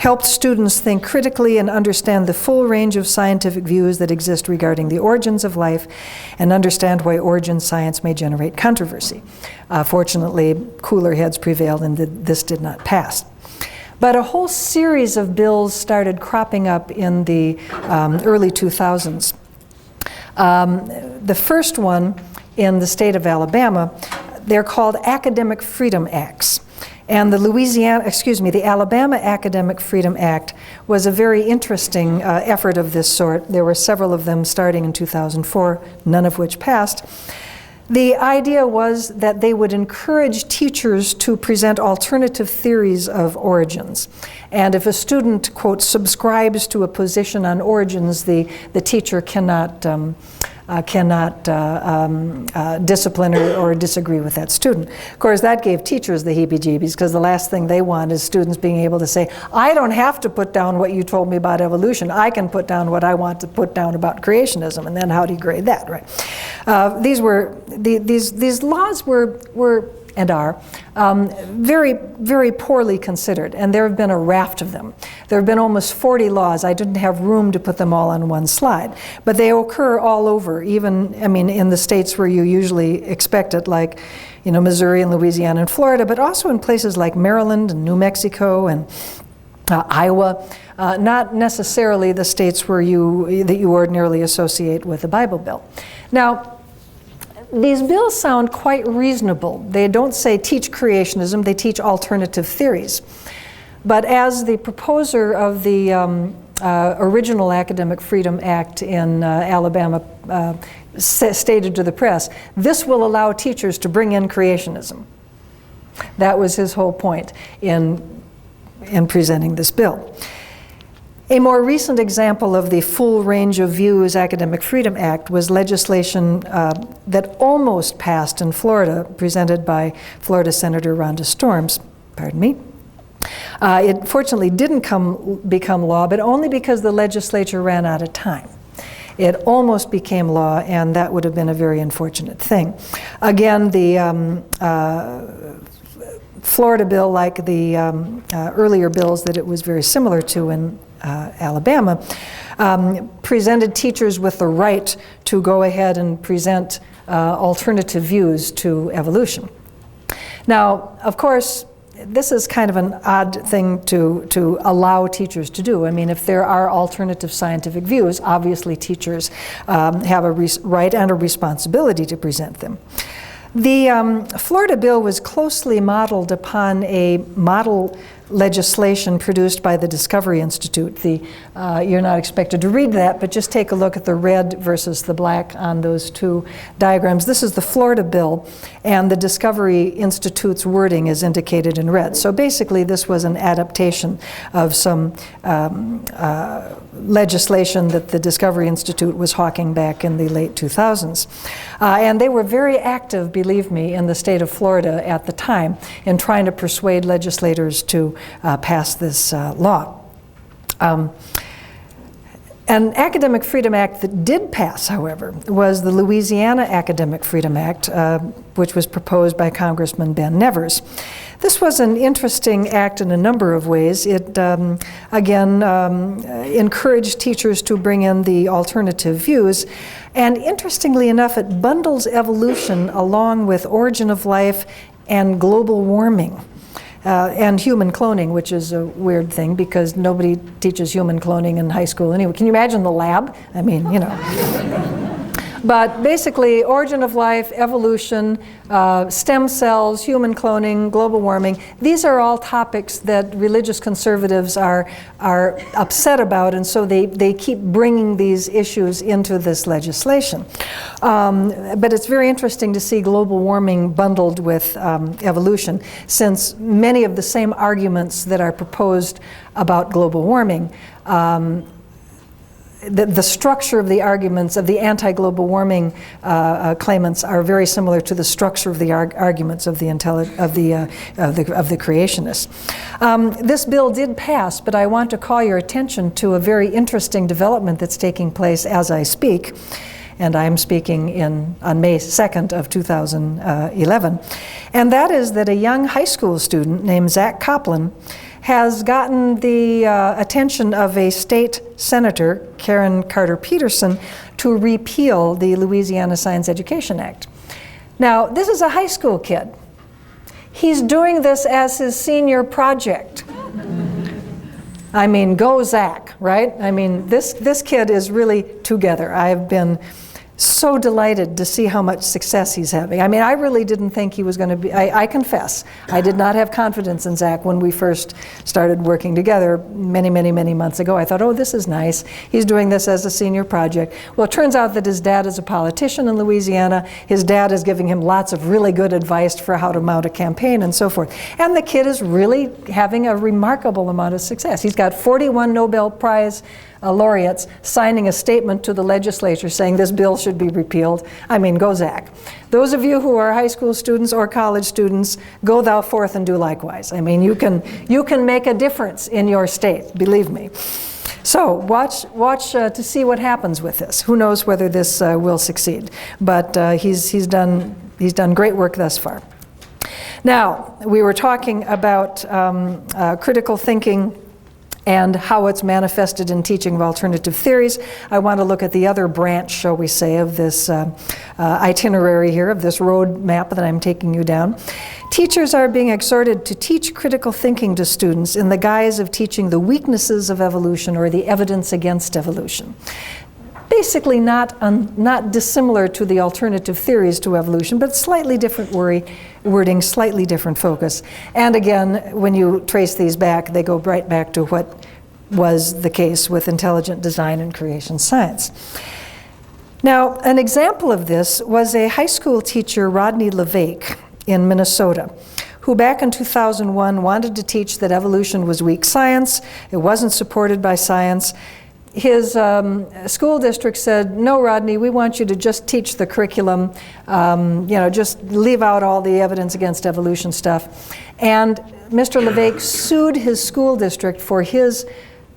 helped students think critically and understand the full range of scientific views that exist regarding the origins of life, and understand why origin science may generate controversy. Fortunately, cooler heads prevailed and this did not pass. But a whole series of bills started cropping up in the early 2000s. The first one in the state of Alabama, they're called Academic Freedom Acts. And the Alabama Academic Freedom Act was a very interesting effort of this sort. There were several of them starting in 2004, none of which passed. The idea was that they would encourage teachers to present alternative theories of origins. And if a student, quote, subscribes to a position on origins, the teacher cannot discipline or disagree with that student. Of course, that gave teachers the heebie-jeebies, because the last thing they want is students being able to say, I don't have to put down what you told me about evolution. I can put down what I want to put down about creationism, and then how do you grade that, right? These laws were and are very, very poorly considered, and there have been a raft of them. There have been almost 40 laws. I didn't have room to put them all on one slide, but they occur all over, even, I mean, in the states where you usually expect it, like, you know, Missouri and Louisiana and Florida, but also in places like Maryland and New Mexico and Iowa, not necessarily the states that you ordinarily associate with the Bible Belt. Now, these bills sound quite reasonable. They don't say teach creationism, they teach alternative theories. But as the proposer of the original Academic Freedom Act in Alabama stated to the press, this will allow teachers to bring in creationism. That was his whole point in presenting this bill. A more recent example of the full range of views Academic Freedom Act was legislation that almost passed in Florida, presented by Florida Senator Rhonda Storms. Pardon me. It fortunately didn't become law, but only because the legislature ran out of time. It almost became law, and that would have been a very unfortunate thing. Again, the Florida bill, like the earlier bills that it was very similar to in Alabama, presented teachers with the right to go ahead and present alternative views to evolution. Now, of course, this is kind of an odd thing to allow teachers to do. I mean, if there are alternative scientific views, obviously teachers have a right and a responsibility to present them. The Florida bill was closely modeled upon a model legislation produced by the Discovery Institute. You're not expected to read that, but just take a look at the red versus the black on those two diagrams. This is the Florida bill, and the Discovery Institute's wording is indicated in red. So basically, this was an adaptation of some legislation that the Discovery Institute was hawking back in the late 2000s. And they were very active, believe me, in the state of Florida at the time in trying to persuade legislators to pass this law. An Academic Freedom Act that did pass, however, was the Louisiana Academic Freedom Act, which was proposed by Congressman Ben Nevers. This was an interesting act in a number of ways. It, again, encouraged teachers to bring in the alternative views. And interestingly enough, it bundles evolution along with origin of life and global warming. And human cloning, which is a weird thing because nobody teaches human cloning in high school anyway. Can you imagine the lab? I mean, you know. But basically, origin of life, evolution, stem cells, human cloning, global warming, these are all topics that religious conservatives are upset about, and so they keep bringing these issues into this legislation. But it's very interesting to see global warming bundled with evolution, since many of the same arguments that are proposed about global warming the structure of the arguments of the anti-global warming claimants are very similar to the structure of the arguments of the creationists. This bill did pass, but I want to call your attention to a very interesting development that's taking place as I speak. And I'm speaking on May 2nd of 2011. And that is that a young high school student named Zach Coplin has gotten the attention of a state senator, Karen Carter Peterson, to repeal the Louisiana Science Education Act. Now, this is a high school kid. He's doing this as his senior project. I mean, go Zach, right? I mean, this kid is really together. I've been so delighted to see how much success he's having. I mean, I really didn't think he was going to be, I confess, I did not have confidence in Zach when we first started working together many, many, many months ago. I thought, oh, this is nice. He's doing this as a senior project. Well, it turns out that his dad is a politician in Louisiana. His dad is giving him lots of really good advice for how to mount a campaign and so forth. And the kid is really having a remarkable amount of success. He's got 41 Nobel Prize laureates signing a statement to the legislature saying this bill should be repealed. I mean, go Zach. Those of you who are high school students or college students, go thou forth and do likewise. I mean, you can make a difference in your state, believe me. So watch to see what happens with this. Who knows whether this will succeed? But he's done great work thus far. Now, we were talking about critical thinking and how it's manifested in teaching of alternative theories. I want to look at the other branch, shall we say, of this itinerary here, of this road map that I'm taking you down. Teachers are being exhorted to teach critical thinking to students in the guise of teaching the weaknesses of evolution or the evidence against evolution. Basically not dissimilar to the alternative theories to evolution, but slightly different wording, slightly different focus. And again, when you trace these back, they go right back to what was the case with intelligent design and creation science. Now, an example of this was a high school teacher, Rodney LeVake, in Minnesota, who back in 2001 wanted to teach that evolution was weak science, it wasn't supported by science. His school district said, no, Rodney, we want you to just teach the curriculum, just leave out all the evidence against evolution stuff. And Mr. LeVake sued his school district for his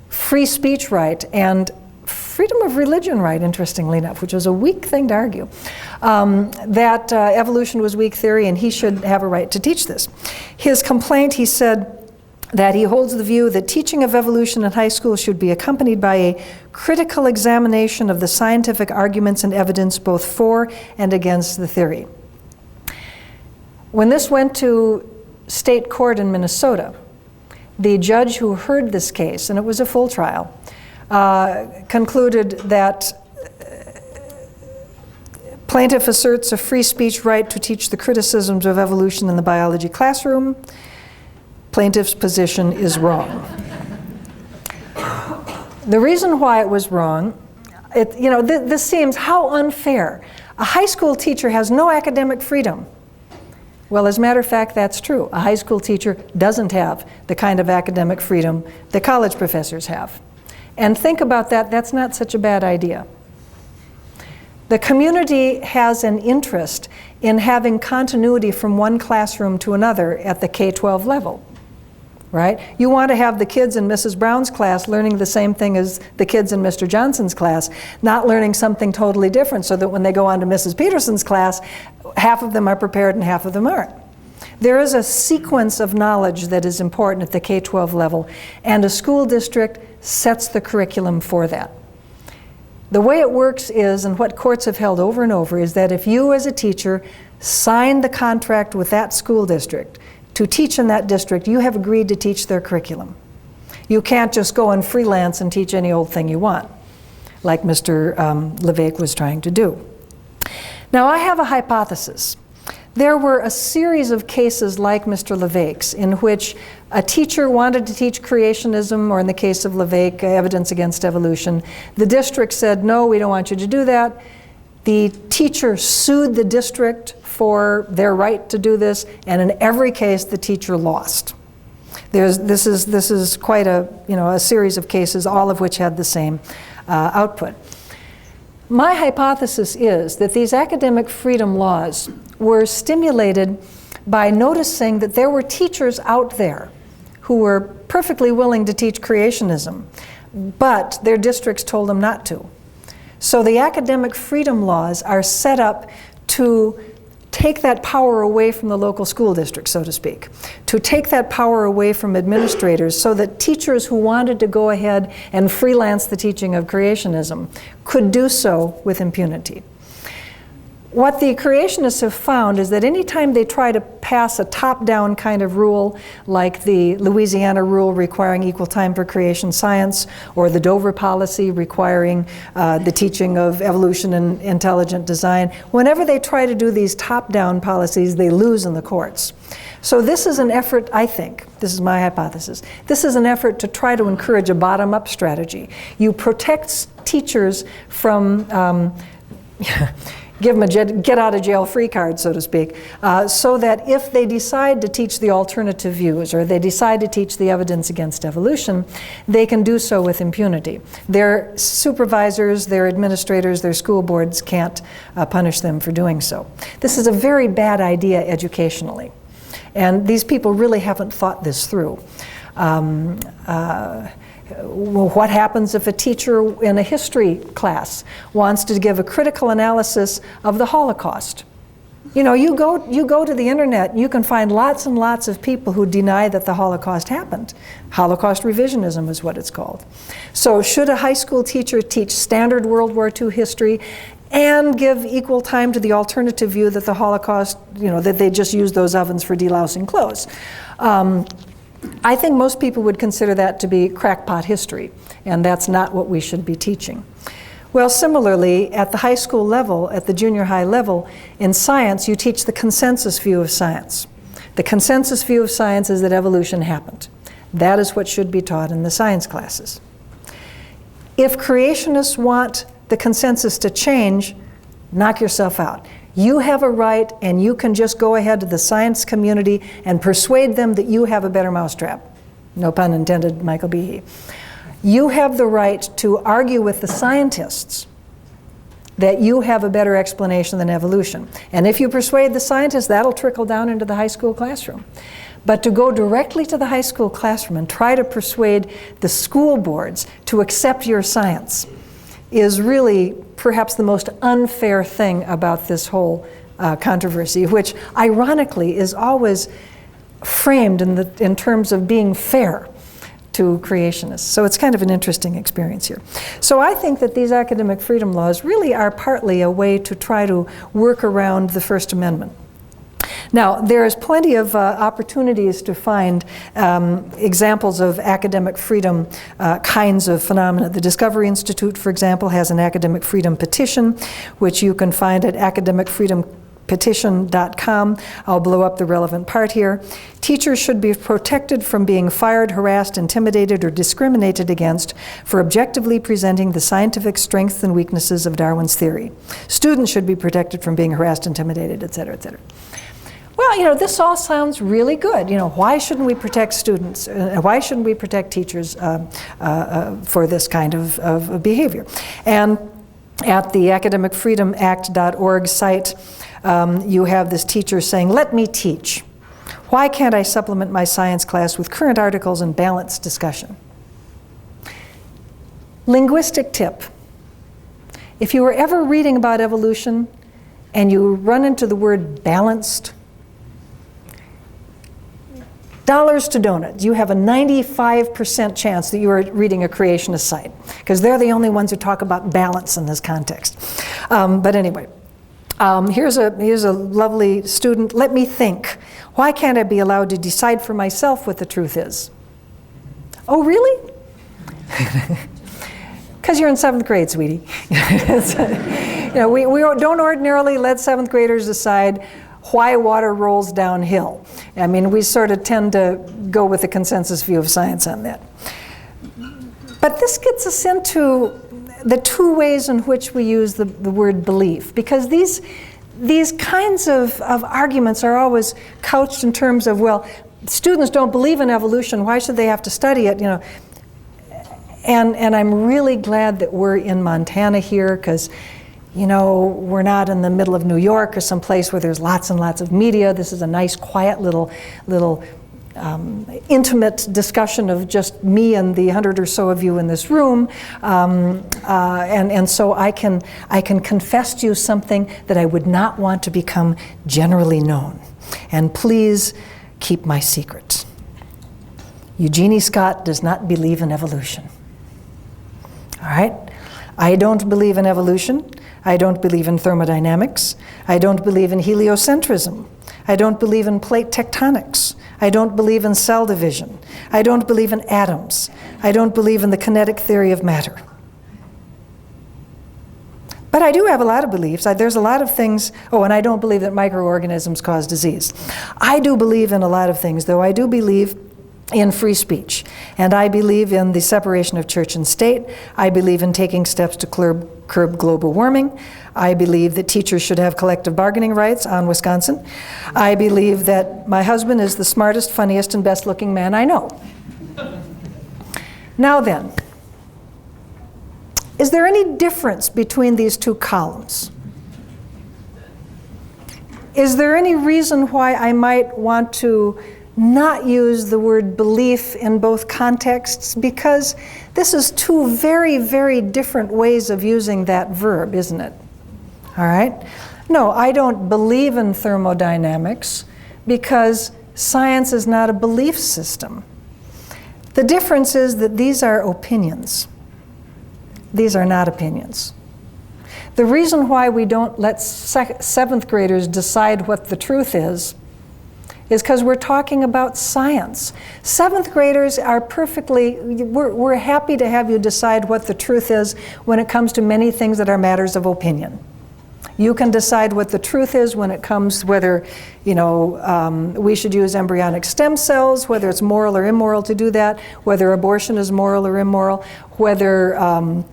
free speech right and freedom of religion right, interestingly enough, which was a weak thing to argue, that evolution was weak theory and he should have a right to teach this. His complaint, he said, that he holds the view that teaching of evolution in high school should be accompanied by a critical examination of the scientific arguments and evidence both for and against the theory. When this went to state court in Minnesota, the judge who heard this case, and it was a full trial, concluded that plaintiff asserts a free speech right to teach the criticisms of evolution in the biology classroom. Plaintiff's position is wrong. The reason why it was wrong, this seems how unfair. A high school teacher has no academic freedom. Well, as a matter of fact, that's true. A high school teacher doesn't have the kind of academic freedom that college professors have. And think about that, that's not such a bad idea. The community has an interest in having continuity from one classroom to another at the K-12 level. Right? You want to have the kids in Mrs. Brown's class learning the same thing as the kids in Mr. Johnson's class, not learning something totally different so that when they go on to Mrs. Peterson's class, half of them are prepared and half of them aren't. There is a sequence of knowledge that is important at the K-12 level, and a school district sets the curriculum for that. The way it works is, and what courts have held over and over, is that if you as a teacher sign the contract with that school district to teach in that district, you have agreed to teach their curriculum. You can't just go and freelance and teach any old thing you want, like Mr. LeVake was trying to do. Now, I have a hypothesis. There were a series of cases like Mr. LeVake's in which a teacher wanted to teach creationism, or in the case of LeVake, evidence against evolution. The district said, no, we don't want you to do that. The teacher sued the district for their right to do this, and in every case, the teacher lost. This is quite a series of cases, all of which had the same output. My hypothesis is that these academic freedom laws were stimulated by noticing that there were teachers out there who were perfectly willing to teach creationism, but their districts told them not to. So the academic freedom laws are set up to take that power away from the local school district, so to speak, to take that power away from administrators so that teachers who wanted to go ahead and freelance the teaching of creationism could do so with impunity. What the creationists have found is that anytime they try to pass a top-down kind of rule, like the Louisiana rule requiring equal time for creation science, or the Dover policy requiring the teaching of evolution and intelligent design, whenever they try to do these top-down policies, they lose in the courts. So this is an effort, I think, this is my hypothesis, this is an effort to try to encourage a bottom-up strategy. You protect teachers from give them a get-out-of-jail-free card, so to speak, so that if they decide to teach the alternative views or they decide to teach the evidence against evolution, they can do so with impunity. Their supervisors, their administrators, their school boards can't punish them for doing so. This is a very bad idea educationally, and these people really haven't thought this through. Well, what happens if a teacher in a history class wants to give a critical analysis of the Holocaust? You know, you go to the internet, you can find lots and lots of people who deny that the Holocaust happened. Holocaust revisionism is what it's called. So should a high school teacher teach standard World War II history and give equal time to the alternative view that the Holocaust, you know, that they just used those ovens for delousing clothes? I think most people would consider that to be crackpot history, and that's not what we should be teaching. Well, similarly, at the high school level, at the junior high level, in science, you teach the consensus view of science. The consensus view of science is that evolution happened. That is what should be taught in the science classes. If creationists want the consensus to change, knock yourself out. You have a right, and you can just go ahead to the science community and persuade them that you have a better mousetrap. No pun intended, Michael Behe. You have the right to argue with the scientists that you have a better explanation than evolution. And if you persuade the scientists, that'll trickle down into the high school classroom. But to go directly to the high school classroom and try to persuade the school boards to accept your science is really perhaps the most unfair thing about this whole controversy, which ironically is always framed in terms of being fair to creationists. So it's kind of an interesting experience here. So I think that these academic freedom laws really are partly a way to try to work around the First Amendment. Now, there's plenty of opportunities to find examples of academic freedom kinds of phenomena. The Discovery Institute, for example, has an academic freedom petition, which you can find at academicfreedompetition.com. I'll blow up the relevant part here. Teachers should be protected from being fired, harassed, intimidated, or discriminated against for objectively presenting the scientific strengths and weaknesses of Darwin's theory. Students should be protected from being harassed, intimidated, et cetera, et cetera. Well, you know, this all sounds really good. You know, why shouldn't we protect students? Why shouldn't we protect teachers for this kind of behavior? And at the academicfreedomact.org site, you have this teacher saying, "Let me teach. Why can't I supplement my science class with current articles and balanced discussion?" Linguistic tip. If you were ever reading about evolution and you run into the word balanced, dollars to donuts, you have a 95% chance that you are reading a creationist site, because they're the only ones who talk about balance in this context. But anyway, here's a lovely student. "Let me think. Why can't I be allowed to decide for myself what the truth is?" Oh, really? Because you're in 7th grade, sweetie. You know, we don't ordinarily let 7th graders decide why water rolls downhill. I mean, we sort of tend to go with the consensus view of science on that. But this gets us into the two ways in which we use the word belief, because these kinds of arguments are always couched in terms of, well, students don't believe in evolution, why should they have to study it, you know? And I'm really glad that we're in Montana here, because you know, we're not in the middle of New York or someplace where there's lots and lots of media. This is a nice, quiet little intimate discussion of just me and the 100 or so of you in this room, and so I can confess to you something that I would not want to become generally known. And please keep my secret. Eugenie Scott does not believe in evolution. All right? I don't believe in evolution. I don't believe in thermodynamics. I don't believe in heliocentrism. I don't believe in plate tectonics. I don't believe in cell division. I don't believe in atoms. I don't believe in the kinetic theory of matter. But I do have a lot of beliefs. There's a lot of things. Oh, and I don't believe that microorganisms cause disease. I do believe in a lot of things, though. I do believe in free speech. And I believe in the separation of church and state. I believe in taking steps to curb global warming. I believe that teachers should have collective bargaining rights on Wisconsin. I believe that my husband is the smartest, funniest, and best-looking man I know. Now then, is there any difference between these two columns? Is there any reason why I might want to not use the word belief in both contexts? Because this is two very, very different ways of using that verb, isn't it? All right? No, I don't believe in thermodynamics because science is not a belief system. The difference is that these are opinions. These are not opinions. The reason why we don't let seventh graders decide what the truth is because we're talking about science. Seventh graders are we're happy to have you decide what the truth is when it comes to many things that are matters of opinion. You can decide what the truth is when it comes whether, we should use embryonic stem cells, whether it's moral or immoral to do that, whether abortion is moral or immoral, whether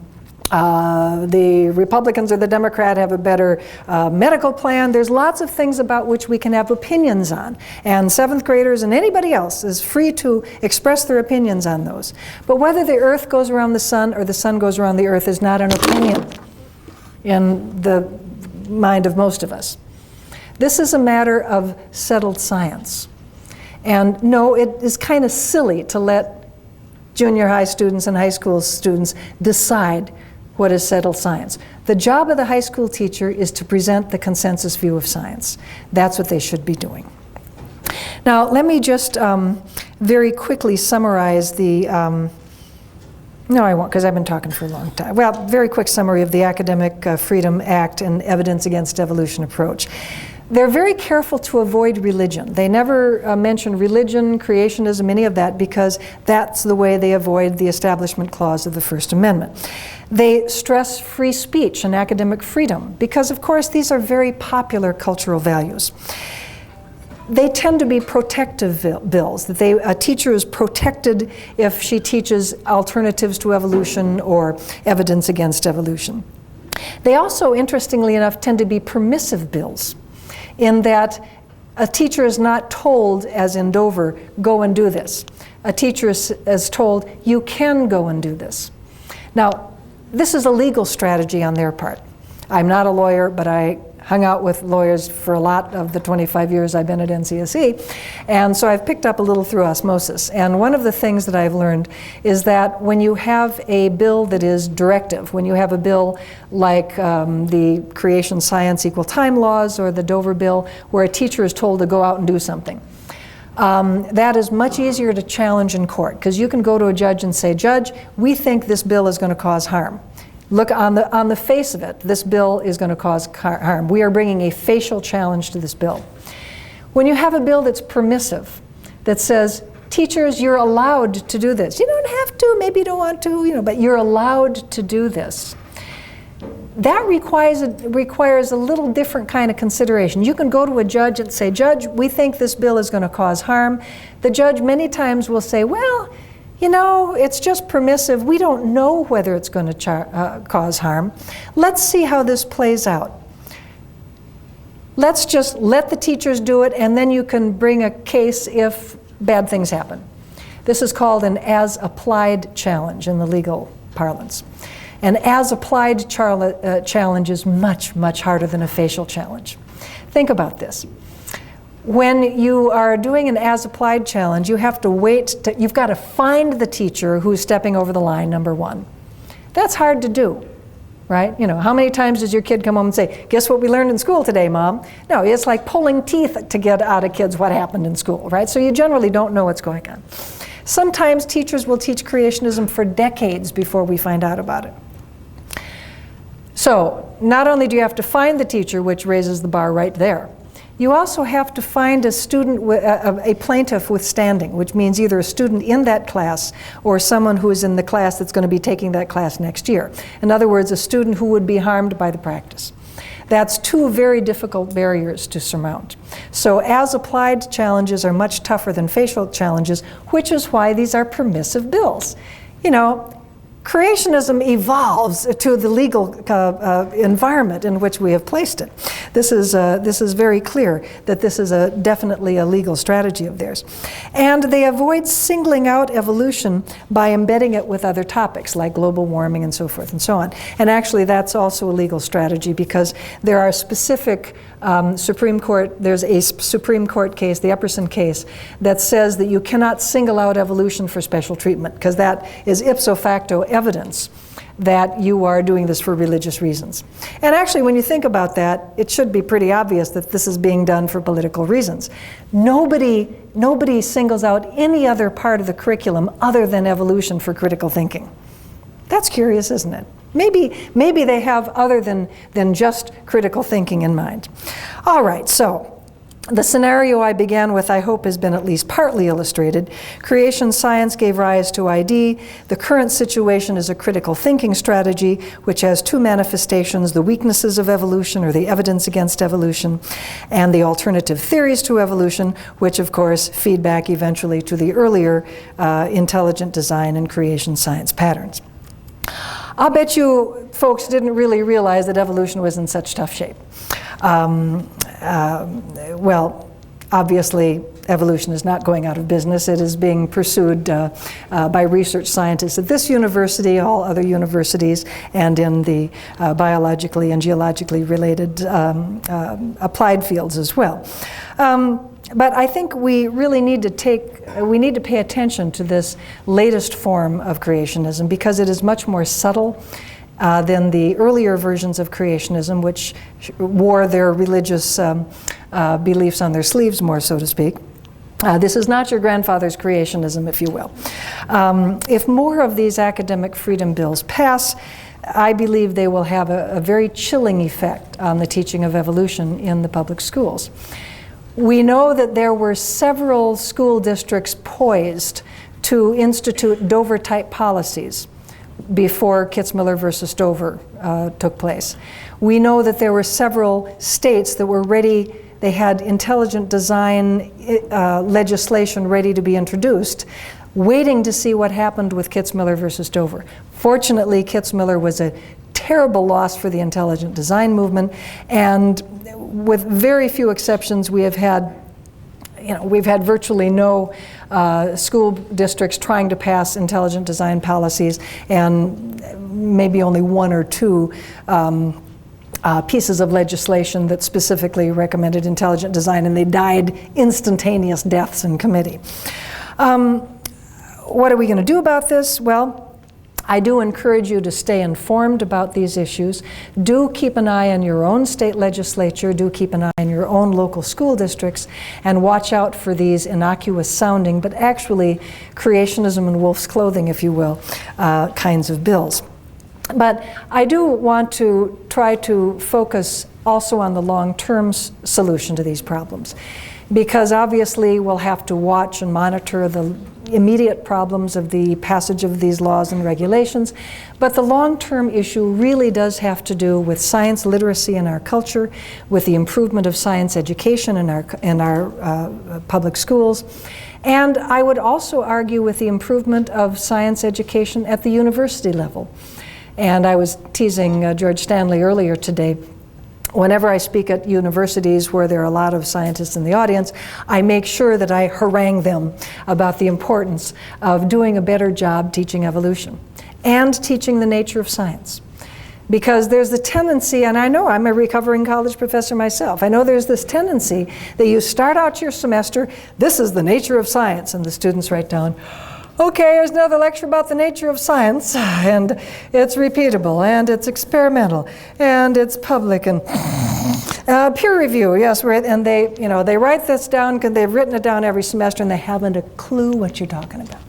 the Republicans or the Democrat have a better medical plan. There's lots of things about which we can have opinions on. And seventh graders and anybody else is free to express their opinions on those. But whether the earth goes around the sun or the sun goes around the earth is not an opinion in the mind of most of us. This is a matter of settled science. And no, it is kind of silly to let junior high students and high school students decide what is settled science. The job of the high school teacher is to present the consensus view of science. That's what they should be doing. Now, let me just very quickly summarize the no, I won't, because I've been talking for a long time. Well, very quick summary of the Academic Freedom Act and Evidence Against Evolution approach. They're very careful to avoid religion. They never mention religion, creationism, any of that, because that's the way they avoid the Establishment Clause of the First Amendment. They stress free speech and academic freedom, because, of course, these are very popular cultural values. They tend to be protective bills, that a teacher is protected if she teaches alternatives to evolution or evidence against evolution. They also, interestingly enough, tend to be permissive bills, in that a teacher is not told, as in Dover, go and do this. A teacher is told, you can go and do this. Now, this is a legal strategy on their part. I'm not a lawyer, but I hung out with lawyers for a lot of the 25 years I've been at NCSE, and so I've picked up a little through osmosis. And one of the things that I've learned is that when you have a bill that is directive, when you have a bill like the Creation Science Equal Time Laws or the Dover Bill, where a teacher is told to go out and do something, that is much easier to challenge in court, because you can go to a judge and say, Judge, we think this bill is going to cause harm. Look, on the face of it, this bill is going to cause harm. We are bringing a facial challenge to this bill. When you have a bill that's permissive, that says, teachers, you're allowed to do this. You don't have to, maybe you don't want to, but you're allowed to do this. That requires a little different kind of consideration. You can go to a judge and say, Judge, we think this bill is going to cause harm. The judge many times will say, well, it's just permissive. We don't know whether it's going to cause harm. Let's see how this plays out. Let's just let the teachers do it, and then you can bring a case if bad things happen. This is called an as-applied challenge in the legal parlance. An as-applied challenge is much, much harder than a facial challenge. Think about this. When you are doing an as-applied challenge, you have to wait, you've got to find the teacher who's stepping over the line, number one. That's hard to do, right? You know, how many times does your kid come home and say, guess what we learned in school today, Mom? No, it's like pulling teeth to get out of kids what happened in school, right? So you generally don't know what's going on. Sometimes teachers will teach creationism for decades before we find out about it. So not only do you have to find the teacher, which raises the bar right there, you also have to find a student, a plaintiff with standing, which means either a student in that class or someone who is in the class that's going to be taking that class next year. In other words, a student who would be harmed by the practice. That's two very difficult barriers to surmount. So as applied challenges are much tougher than facial challenges, which is why these are permissive bills. You know, creationism evolves to the legal environment in which we have placed it. This is very clear that this is definitely a legal strategy of theirs. And they avoid singling out evolution by embedding it with other topics like global warming and so forth and so on. And actually that's also a legal strategy because there are specific Supreme Court, there's a Supreme Court case, the Epperson case, that says that you cannot single out evolution for special treatment because that is ipso facto evidence that you are doing this for religious reasons. And actually, when you think about that, it should be pretty obvious that this is being done for political reasons. Nobody singles out any other part of the curriculum other than evolution for critical thinking. That's curious, isn't it? Maybe they have other than just critical thinking in mind. All right, so the scenario I began with, I hope, has been at least partly illustrated. Creation science gave rise to ID. The current situation is a critical thinking strategy, which has two manifestations: the weaknesses of evolution, or the evidence against evolution, and the alternative theories to evolution, which of course feed back eventually to the earlier intelligent design and creation science patterns. I'll bet you folks didn't really realize that evolution was in such tough shape. Well, obviously, evolution is not going out of business. It is being pursued by research scientists at this university, all other universities, and in the biologically and geologically related applied fields as well. But I think we really need to pay attention to this latest form of creationism because it is much more subtle than the earlier versions of creationism, which wore their religious beliefs on their sleeves more, so to speak. This is not your grandfather's creationism, if you will. If more of these academic freedom bills pass, I believe they will have a very chilling effect on the teaching of evolution in the public schools. We know that there were several school districts poised to institute Dover-type policies before Kitzmiller versus Dover took place. We know that there were several states that were ready, they had intelligent design legislation ready to be introduced, waiting to see what happened with Kitzmiller versus Dover. Fortunately, Kitzmiller was a terrible loss for the intelligent design movement, and with very few exceptions, we've had virtually no school districts trying to pass intelligent design policies, and maybe only one or two pieces of legislation that specifically recommended intelligent design, and they died instantaneous deaths in committee. What are we going to do about this? Well, I do encourage you to stay informed about these issues. Do keep an eye on your own state legislature. Do keep an eye on your own local school districts, and watch out for these innocuous sounding, but actually creationism in wolf's clothing, if you will, kinds of bills. But I do want to try to focus also on the long-term solution to these problems, because obviously we'll have to watch and monitor the immediate problems of the passage of these laws and regulations, but the long-term issue really does have to do with science literacy in our culture, with the improvement of science education in our public schools, and I would also argue with the improvement of science education at the university level. And I was teasing George Stanley earlier today. Whenever I speak at universities where there are a lot of scientists in the audience, I make sure that I harangue them about the importance of doing a better job teaching evolution and teaching the nature of science. Because there's the tendency, and I know I'm a recovering college professor myself, I know there's this tendency that you start out your semester, this is the nature of science, and the students write down, okay, here's another lecture about the nature of science, and it's repeatable, and it's experimental, and it's public, and peer review, yes, right, and they write this down because they've written it down every semester, and they haven't a clue what you're talking about.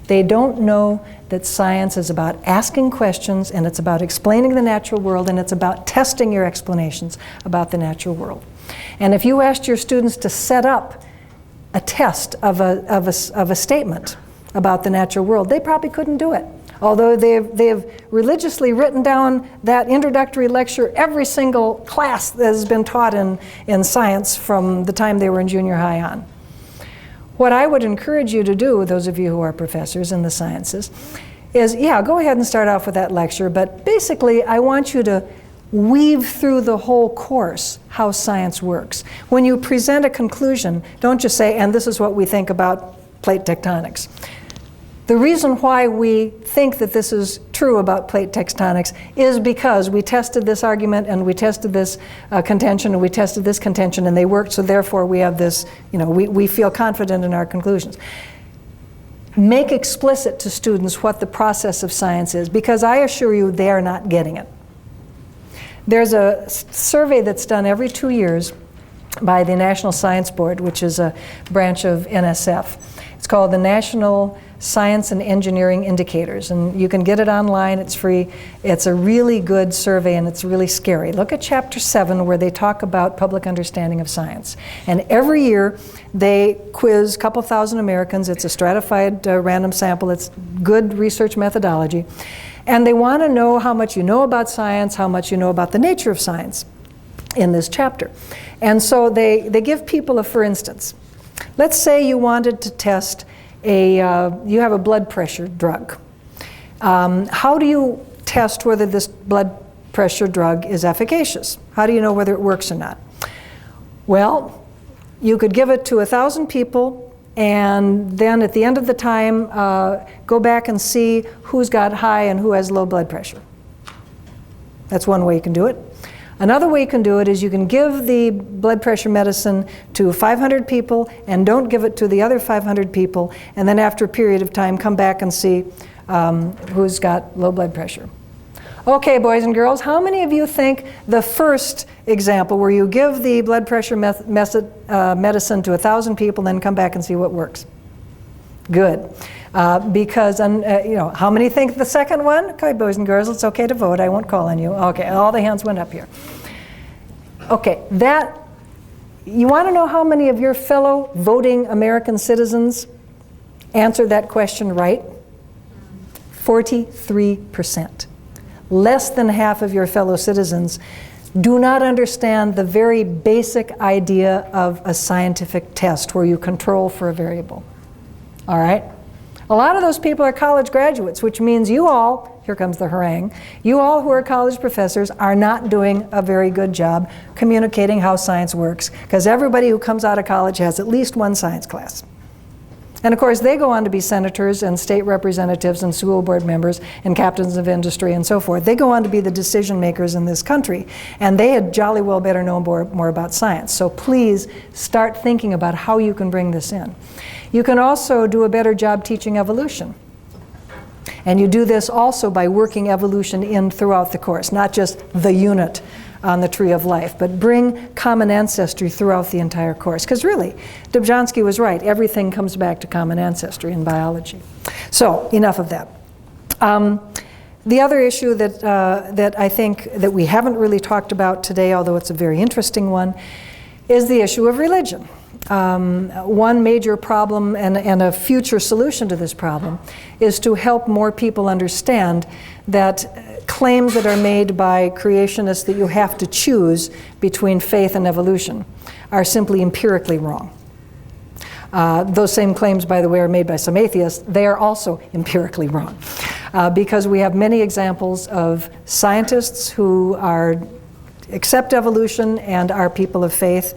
They don't know that science is about asking questions, and it's about explaining the natural world, and it's about testing your explanations about the natural world. And if you asked your students to set up a test of a statement about the natural world, they probably couldn't do it. Although they've religiously written down that introductory lecture every single class that has been taught in science from the time they were in junior high on. What I would encourage you to do, those of you who are professors in the sciences, is, yeah, go ahead and start off with that lecture, but basically I want you to weave through the whole course how science works. When you present a conclusion, don't just say, and this is what we think about plate tectonics. The reason why we think that this is true about plate tectonics is because we tested this argument, and we tested this contention, and we tested this contention, and they worked, so therefore we have this, we feel confident in our conclusions. Make explicit to students what the process of science is, because I assure you they are not getting it. There's a survey that's done every 2 years by the National Science Board, which is a branch of NSF. It's called the National Science and Engineering Indicators, and you can get it online, it's free. It's a really good survey, and it's really scary. Look at chapter 7 where they talk about public understanding of science. And every year they quiz a couple thousand Americans. It's a stratified random sample. It's good research methodology. And they want to know how much you know about science, how much you know about the nature of science in this chapter. And so they give people for instance. Let's say you wanted to test you have a blood pressure drug. How do you test whether this blood pressure drug is efficacious? How do you know whether it works or not? Well, you could give it to 1,000 people, and then at the end of the time, go back and see who's got high and who has low blood pressure. That's one way you can do it. Another way you can do it is you can give the blood pressure medicine to 500 people and don't give it to the other 500 people, and then after a period of time come back and see who's got low blood pressure. Okay, boys and girls, how many of you think the first example where you give the blood pressure medicine to 1,000 people and then come back and see what works? Good. Because, how many think the second one? Okay, boys and girls, it's okay to vote. I won't call on you. Okay, all the hands went up here. Okay, you want to know how many of your fellow voting American citizens answered that question right? 43%. Less than half of your fellow citizens do not understand the very basic idea of a scientific test where you control for a variable. All right? A lot of those people are college graduates, which means you all, here comes the harangue, you all who are college professors are not doing a very good job communicating how science works, because everybody who comes out of college has at least one science class. And of course, they go on to be senators and state representatives and school board members and captains of industry and so forth. They go on to be the decision makers in this country, and they had jolly well better know more about science. So please start thinking about how you can bring this in. You can also do a better job teaching evolution. And you do this also by working evolution in throughout the course, not just the unit on the tree of life, but bring common ancestry throughout the entire course. Because really, Dobzhansky was right. Everything comes back to common ancestry in biology. So, enough of that. The other issue that I think that we haven't really talked about today, although it's a very interesting one, is the issue of religion. One major problem and a future solution to this problem is to help more people understand that claims that are made by creationists that you have to choose between faith and evolution are simply empirically wrong. Those same claims, by the way, are made by some atheists. They are also empirically wrong because we have many examples of scientists who accept evolution and are people of faith.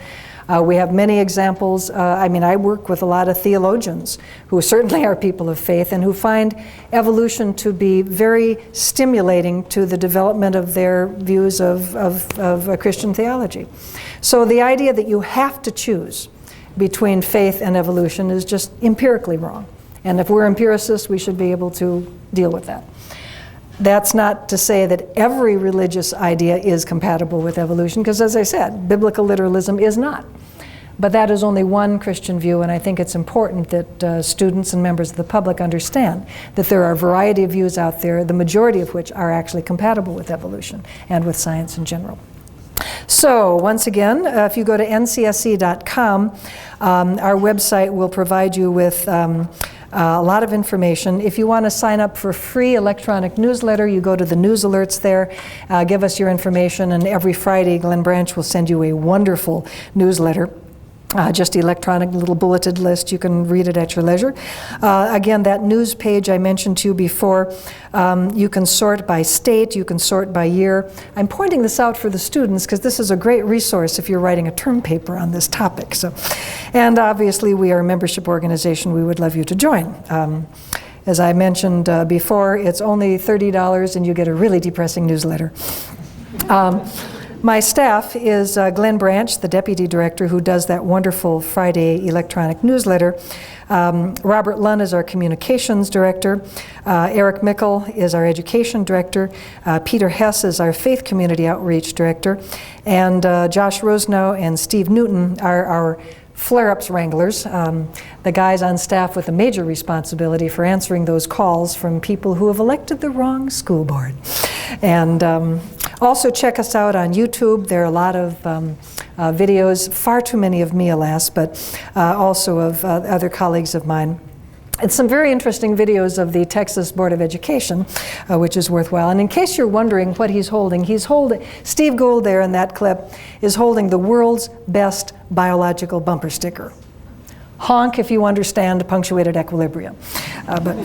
We have many examples. I work with a lot of theologians who certainly are people of faith and who find evolution to be very stimulating to the development of their views of Christian theology. So the idea that you have to choose between faith and evolution is just empirically wrong. And if we're empiricists, we should be able to deal with that. That's not to say that every religious idea is compatible with evolution, because as I said, biblical literalism is not. But that is only one Christian view, and I think it's important that students and members of the public understand that there are a variety of views out there, the majority of which are actually compatible with evolution and with science in general. So, once again, if you go to ncsc.com, our website will provide you with a lot of information. If you want to sign up for a free electronic newsletter, you go to the news alerts there, give us your information, and every Friday Glenn Branch will send you a wonderful newsletter. Just electronic little bulleted list. You can read it at your leisure. Again, that news page I mentioned to you before, you can sort by state, you can sort by year. I'm pointing this out for the students because this is a great resource if you're writing a term paper on this topic. And obviously we are a membership organization. We would love you to join. As I mentioned before, it's only $30 and you get a really depressing newsletter. My staff is Glenn Branch, the Deputy Director, who does that wonderful Friday electronic newsletter. Robert Lunn is our Communications Director. Eric Mickle is our Education Director. Peter Hess is our Faith Community Outreach Director. And Josh Rosenow and Steve Newton are our flare-ups wranglers, the guys on staff with a major responsibility for answering those calls from people who have elected the wrong school board. And also check us out on YouTube. There are a lot of videos, far too many of me, alas, but also of other colleagues of mine. And some very interesting videos of the Texas Board of Education, which is worthwhile. And in case you're wondering what he's holding, Steve Gould there in that clip is holding the world's best biological bumper sticker. Honk if you understand punctuated equilibrium. But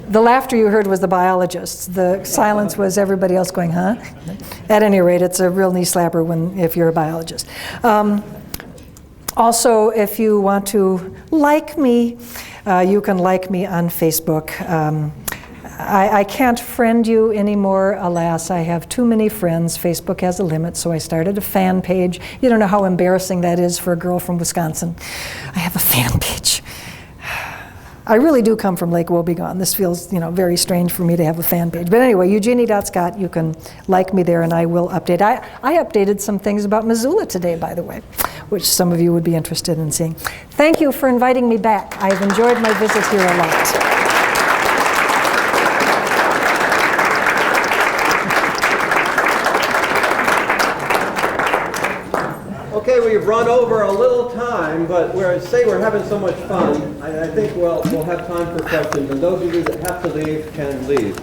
the laughter you heard was the biologists. The silence was everybody else going, huh? At any rate, it's a real knee slapper if you're a biologist. Also, if you want to like me, you can like me on Facebook. I can't friend you anymore, alas. I have too many friends. Facebook has a limit, so I started a fan page. You don't know how embarrassing that is for a girl from Wisconsin. I have a fan page. I really do come from Lake Wobegon. This feels, very strange for me to have a fan page. But anyway, Eugenie.Scott, you can like me there and I will update. I updated some things about Missoula today, by the way, which some of you would be interested in seeing. Thank you for inviting me back. I've enjoyed my visit here a lot. Okay, we've run over a little time, but we're having so much fun, I think we'll have time for questions, and those of you that have to leave can leave.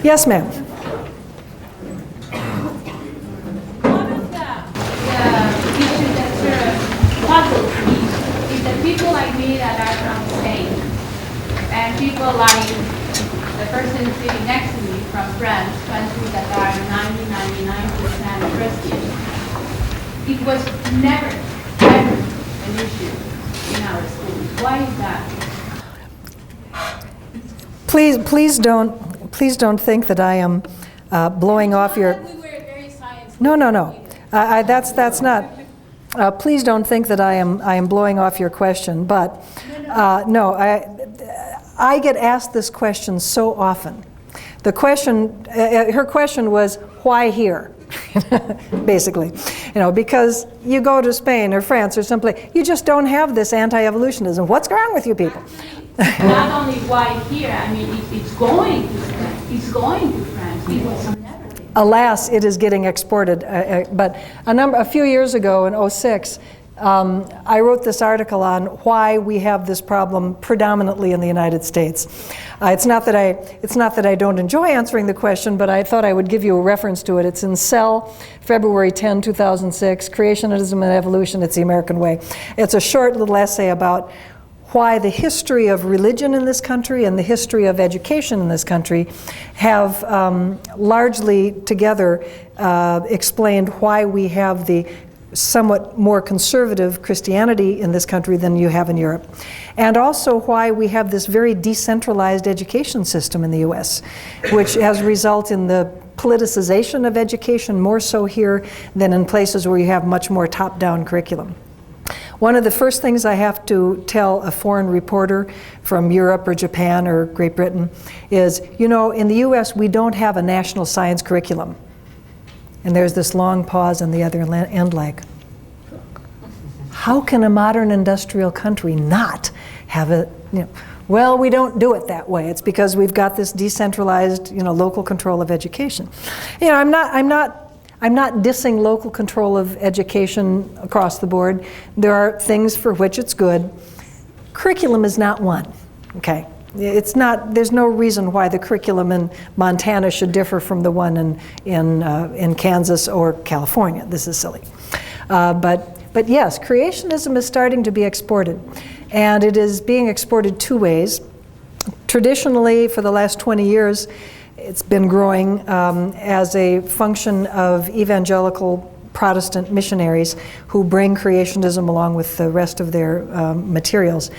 Yes, ma'am. One of the issues that sort of puzzles me is that people like me that are from Spain and people like the person sitting next to me from France, countries that are 99% Christian. It was never, ever an issue in our schools. Why is that? Please don't think that I am blowing off your. We were very science. No. That's not. Please don't think that I am blowing off your question. But no, I get asked this question so often. The question, her question was, why here? Basically, because you go to Spain or France or someplace, you just don't have this anti-evolutionism. What's wrong with you people? Not only why here, it's going to France. It's going to France. It was never there. Alas, it is getting exported. But a few years ago in 2006, I wrote this article on why we have this problem predominantly in the United States. It's not that I don't enjoy answering the question, but I thought I would give you a reference to it. It's in Cell, February 10, 2006, Creationism and Evolution, It's the American Way. It's a short little essay about why the history of religion in this country and the history of education in this country have largely together explained why we have the somewhat more conservative Christianity in this country than you have in Europe. And also why we have this very decentralized education system in the US, which has resulted in the politicization of education more so here than in places where you have much more top-down curriculum. One of the first things I have to tell a foreign reporter from Europe or Japan or Great Britain is, you know, in the US we don't have a national science curriculum. And there's this long pause on the other end like, how can a modern industrial country not have a, you know, well, we don't do it that way. It's because we've got this decentralized, you know, local control of education. You know, I'm not dissing local control of education across the board. There are things for which it's good. Curriculum is not one, okay? It's not, there's no reason why the curriculum in Montana should differ from the one in Kansas or California. This is silly. But yes, creationism is starting to be exported. And it is being exported two ways. Traditionally, for the last 20 years, it's been growing as a function of evangelical Protestant missionaries who bring creationism along with the rest of their materials.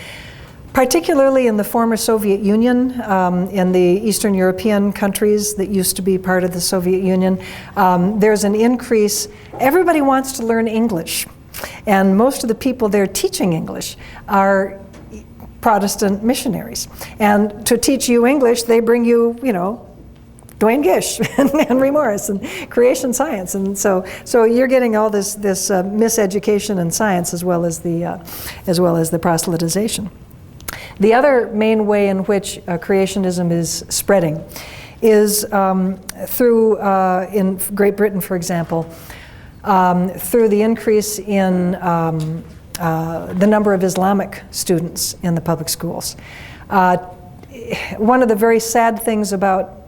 Particularly in the former Soviet Union, in the Eastern European countries that used to be part of the Soviet Union, there's an increase. Everybody wants to learn English, and most of the people there teaching English are Protestant missionaries. And to teach you English, they bring you, you know, Dwayne Gish and Henry Morris and creation science, and so you're getting all this miseducation in science as well as the proselytization. The other main way in which creationism is spreading is through, in Great Britain, for example, through the increase in the number of Islamic students in the public schools. One of the very sad things about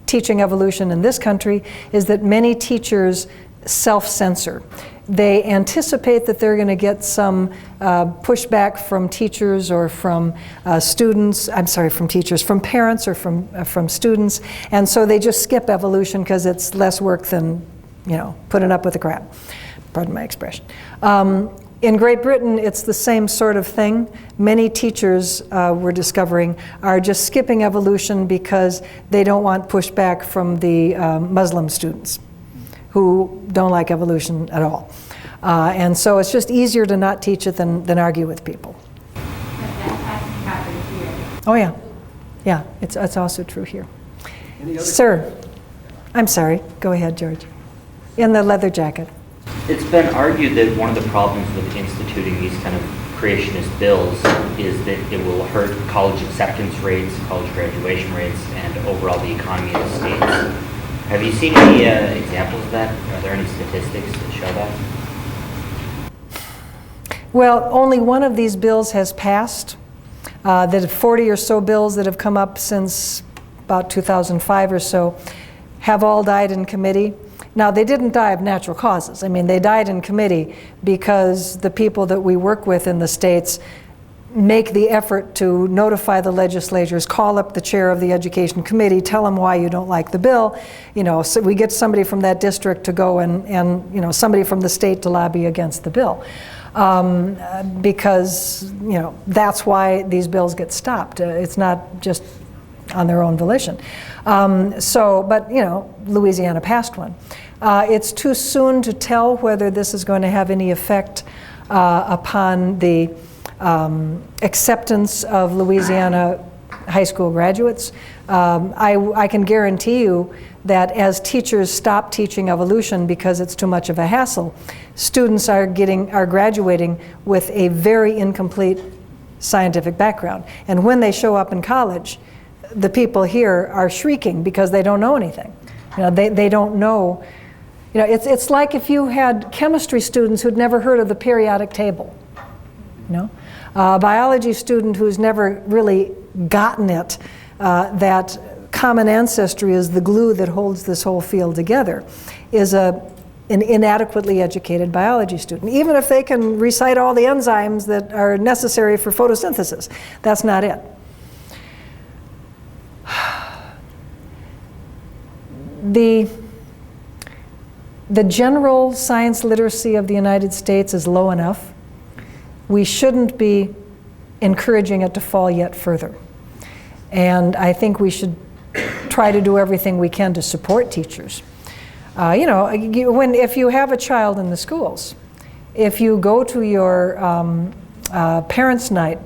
teaching evolution in this country is that many teachers self-censor. They anticipate that they're going to get some pushback from teachers or from from parents or from students, and so they just skip evolution because it's less work than, you know, putting up with the crap. Pardon my expression. In Great Britain, it's the same sort of thing. Many teachers, we're discovering, are just skipping evolution because they don't want pushback from the Muslim students who don't like evolution at all. And so it's just easier to not teach it than argue with people. But that hasn't happened here. Oh yeah, yeah, it's also true here. Any other Sir, I'm sorry, go ahead, George. In the leather jacket. It's been argued that one of the problems with instituting these kind of creationist bills is that it will hurt college acceptance rates, college graduation rates, and overall the economy of the states. Have you seen any examples of that? Are there any statistics that show that? Well, only one of these bills has passed. The 40 or so bills that have come up since about 2005 or so have all died in committee. Now, they didn't die of natural causes. I mean, they died in committee because the people that we work with in the states make the effort to notify the legislatures, call up the chair of the education committee, tell them why you don't like the bill. You know, so we get somebody from that district to go and you know, somebody from the state to lobby against the bill. Because, you know, that's why these bills get stopped. It's not just on their own volition. But, you know, Louisiana passed one. It's too soon to tell whether this is going to have any effect upon the acceptance of Louisiana high school graduates. I can guarantee you that as teachers stop teaching evolution because it's too much of a hassle, students are graduating with a very incomplete scientific background. And when they show up in college, the people here are shrieking because they don't know anything. You know, they don't know. You know, it's like if you had chemistry students who'd never heard of the periodic table. You know, a biology student who's never really gotten it, that common ancestry is the glue that holds this whole field together, is a an inadequately educated biology student, even if they can recite all the enzymes that are necessary for photosynthesis. That's not it. The general science literacy of the United States is low enough. We shouldn't be encouraging it to fall yet further. And I think we should try to do everything we can to support teachers. If you have a child in the schools, if you go to your parents' night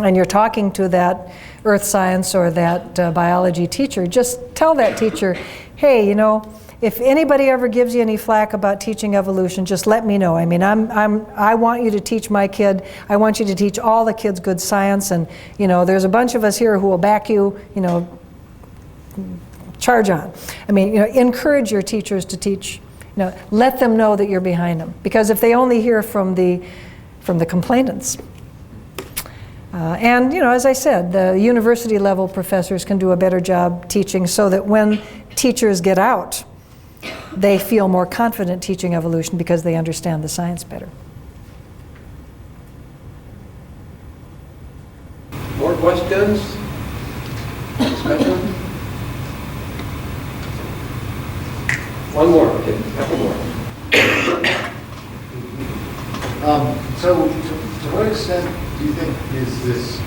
and you're talking to that earth science or that biology teacher, just tell that teacher, hey, if anybody ever gives you any flack about teaching evolution, just let me know. I mean, I want you to teach my kid. I want you to teach all the kids good science, and there's a bunch of us here who will back you. Charge on. I mean, encourage your teachers to teach. Let them know that you're behind them, because if they only hear from the complainants. As I said, the university level professors can do a better job teaching so that when teachers get out, they feel more confident teaching evolution because they understand the science better. More questions? Discussion? One more, okay, a couple more. So to what extent do you think is this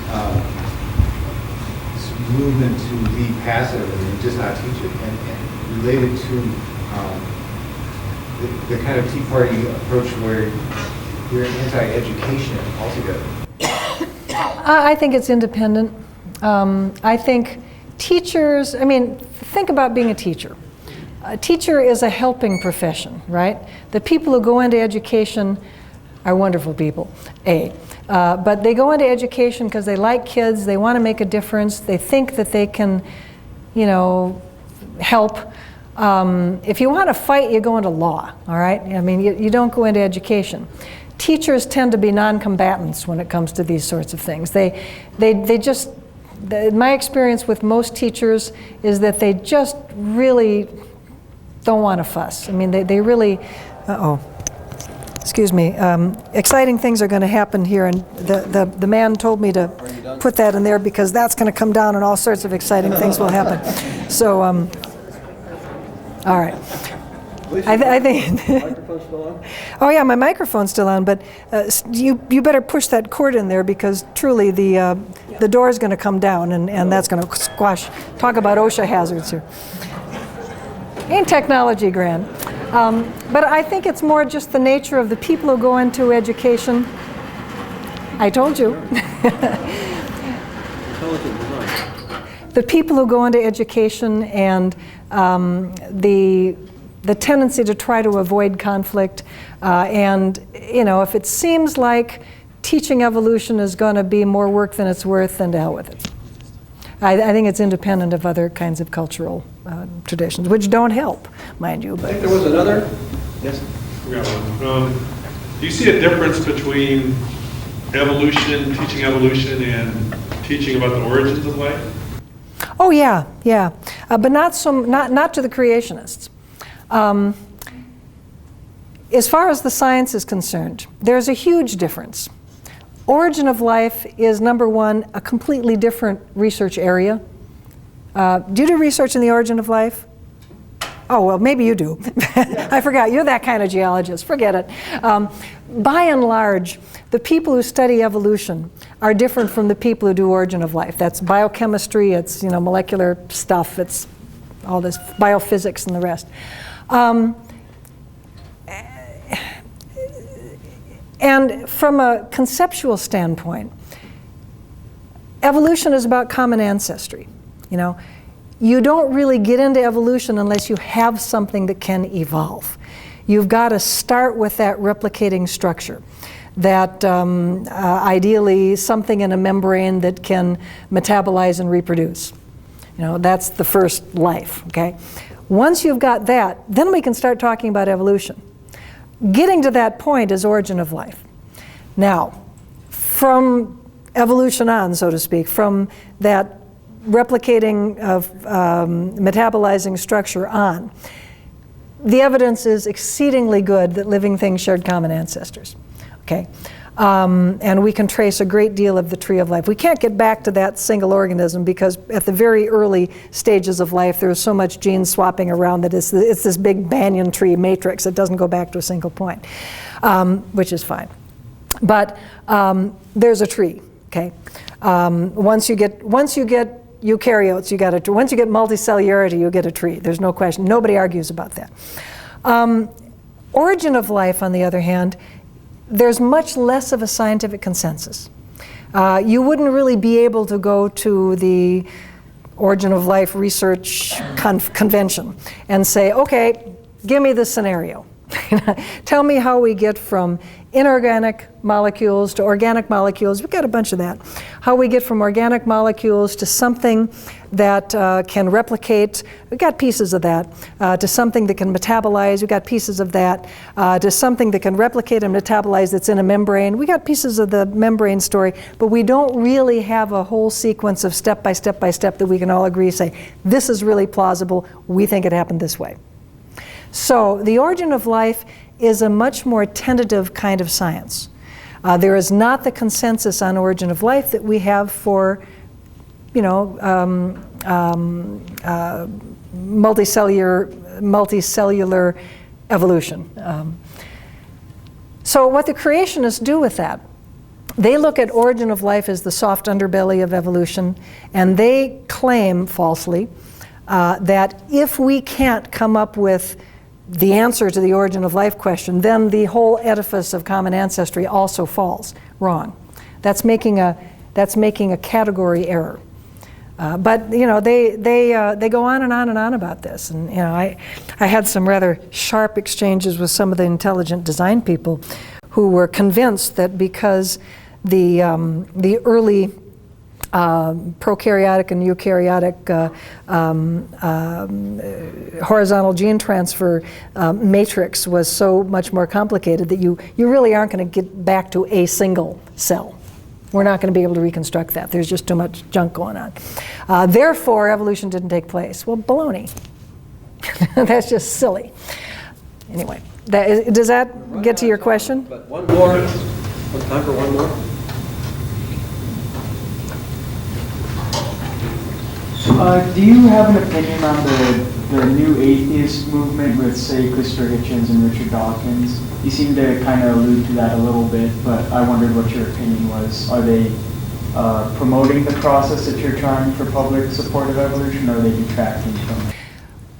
movement to be passive and just not teach it, and related to the kind of Tea Party approach where you're anti-education altogether? I think it's independent. I think teachers, think about being a teacher. A teacher is a helping profession, right? The people who go into education are wonderful people, but they go into education because they like kids, they want to make a difference, they think that they can, help. If you want to fight, you go into law, all right? You don't go into education. Teachers tend to be non-combatants when it comes to these sorts of things. My experience with most teachers is that they just really don't want to fuss. They really, excuse me, exciting things are going to happen here, and the man told me to put that in there because that's going to come down and all sorts of exciting things will happen. So, all right. I think. Microphone's still on? Oh yeah, my microphone's still on, but you better push that cord in there because truly the door is going to come down and that's going to squash. Talk about OSHA hazards here. Ain't technology grand? But I think it's more just the nature of the people who go into education. I told you. Intelligent design. The people who go into education and the tendency to try to avoid conflict, and if it seems like teaching evolution is going to be more work than it's worth, then to hell with it. I think it's independent of other kinds of cultural traditions, which don't help, mind you. I But think there was another. Yes? We got one. Do you see a difference between evolution, teaching evolution, and teaching about the origins of life? oh yeah, but not to the creationists. As far as the science is concerned, there's a huge difference. Origin of life is, number one, a completely different research area. Do you do research in the origin of life? Oh, well, maybe you do. I forgot. You're that kind of geologist. Forget it. By and large, the people who study evolution are different from the people who do origin of life. That's biochemistry, it's molecular stuff, it's all this biophysics and the rest. And from a conceptual standpoint, evolution is about common ancestry. You don't really get into evolution unless you have something that can evolve. You've got to start with that replicating structure, that ideally something in a membrane that can metabolize and reproduce. That's the first life, okay? Once you've got that, then we can start talking about evolution. Getting to that point is origin of life. Now, from evolution on, so to speak, from that replicating of metabolizing structure on, the evidence is exceedingly good that living things shared common ancestors. Okay. And we can trace a great deal of the tree of life. We can't get back to that single organism because at the very early stages of life, there's so much gene swapping around that it's this big banyan tree matrix. It doesn't go back to a single point, which is fine. But there's a tree, okay? Once you get eukaryotes, you got a tree. Once you get multicellularity, you get a tree. There's no question. Nobody argues about that. Origin of life, on the other hand, there's much less of a scientific consensus. You wouldn't really be able to go to the Origin of Life Research Convention and say, okay, give me this scenario. Tell me how we get from inorganic molecules to organic molecules. We've got a bunch of that. How we get from organic molecules to something that can replicate. We've got pieces of that. To something that can metabolize. We've got pieces of that. To something that can replicate and metabolize that's in a membrane. We got pieces of the membrane story, but we don't really have a whole sequence of step by step by step that we can all agree, say, this is really plausible. We think it happened this way. So the origin of life is a much more tentative kind of science. There is not the consensus on origin of life that we have for, multicellular evolution. So what the creationists do with that, they look at origin of life as the soft underbelly of evolution, and they claim, falsely, that if we can't come up with the answer to the origin of life question, then the whole edifice of common ancestry also falls. Wrong. That's making a category error. But they go on and on and on about this. And I had some rather sharp exchanges with some of the intelligent design people who were convinced that because the early prokaryotic and eukaryotic horizontal gene transfer matrix was so much more complicated that you really aren't going to get back to a single cell. We're not going to be able to reconstruct that. There's just too much junk going on. Therefore, evolution didn't take place. Well, baloney. That's just silly. Anyway, does that get to your question? But one more. Time for one more. Do you have an opinion on the new atheist movement with, say, Christopher Hitchens and Richard Dawkins? You seem to kind of allude to that a little bit, but I wondered what your opinion was. Are they promoting the process that you're trying for public support of evolution, or are they detracting from it?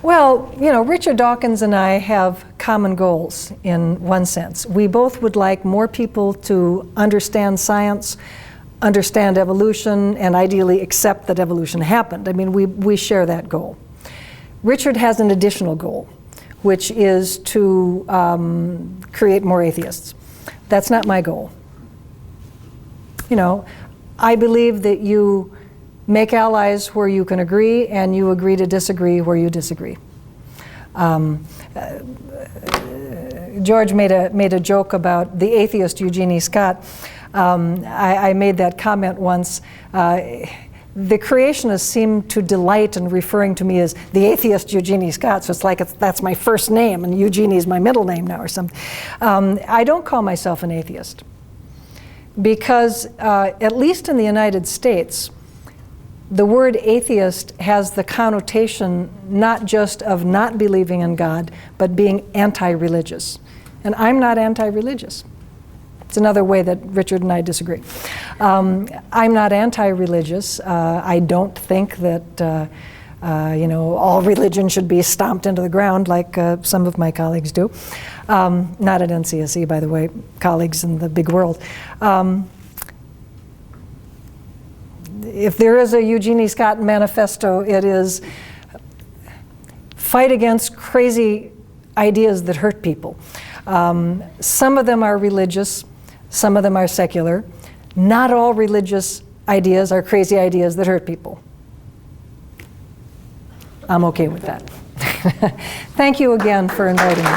Well, Richard Dawkins and I have common goals in one sense. We both would like more people to understand science, understand evolution, and ideally accept that evolution happened. I mean, we share that goal. Richard has an additional goal, which is to create more atheists. That's not my goal. I believe that you make allies where you can agree, and you agree to disagree where you disagree. George made a joke about the atheist Eugenie Scott. I made that comment once. The creationists seem to delight in referring to me as the atheist Eugenie Scott, so it's like that's my first name, and Eugenie is my middle name now or something. I don't call myself an atheist because, at least in the United States, the word atheist has the connotation not just of not believing in God, but being anti-religious. And I'm not anti-religious. It's another way that Richard and I disagree. I'm not anti-religious. I don't think that all religion should be stomped into the ground like some of my colleagues do. Not at NCSE, by the way, colleagues in the big world. If there is a Eugenie Scott manifesto, it is fight against crazy ideas that hurt people. Some of them are religious, some of them are secular. Not all religious ideas are crazy ideas that hurt people. I'm okay with that. Thank you again for inviting me.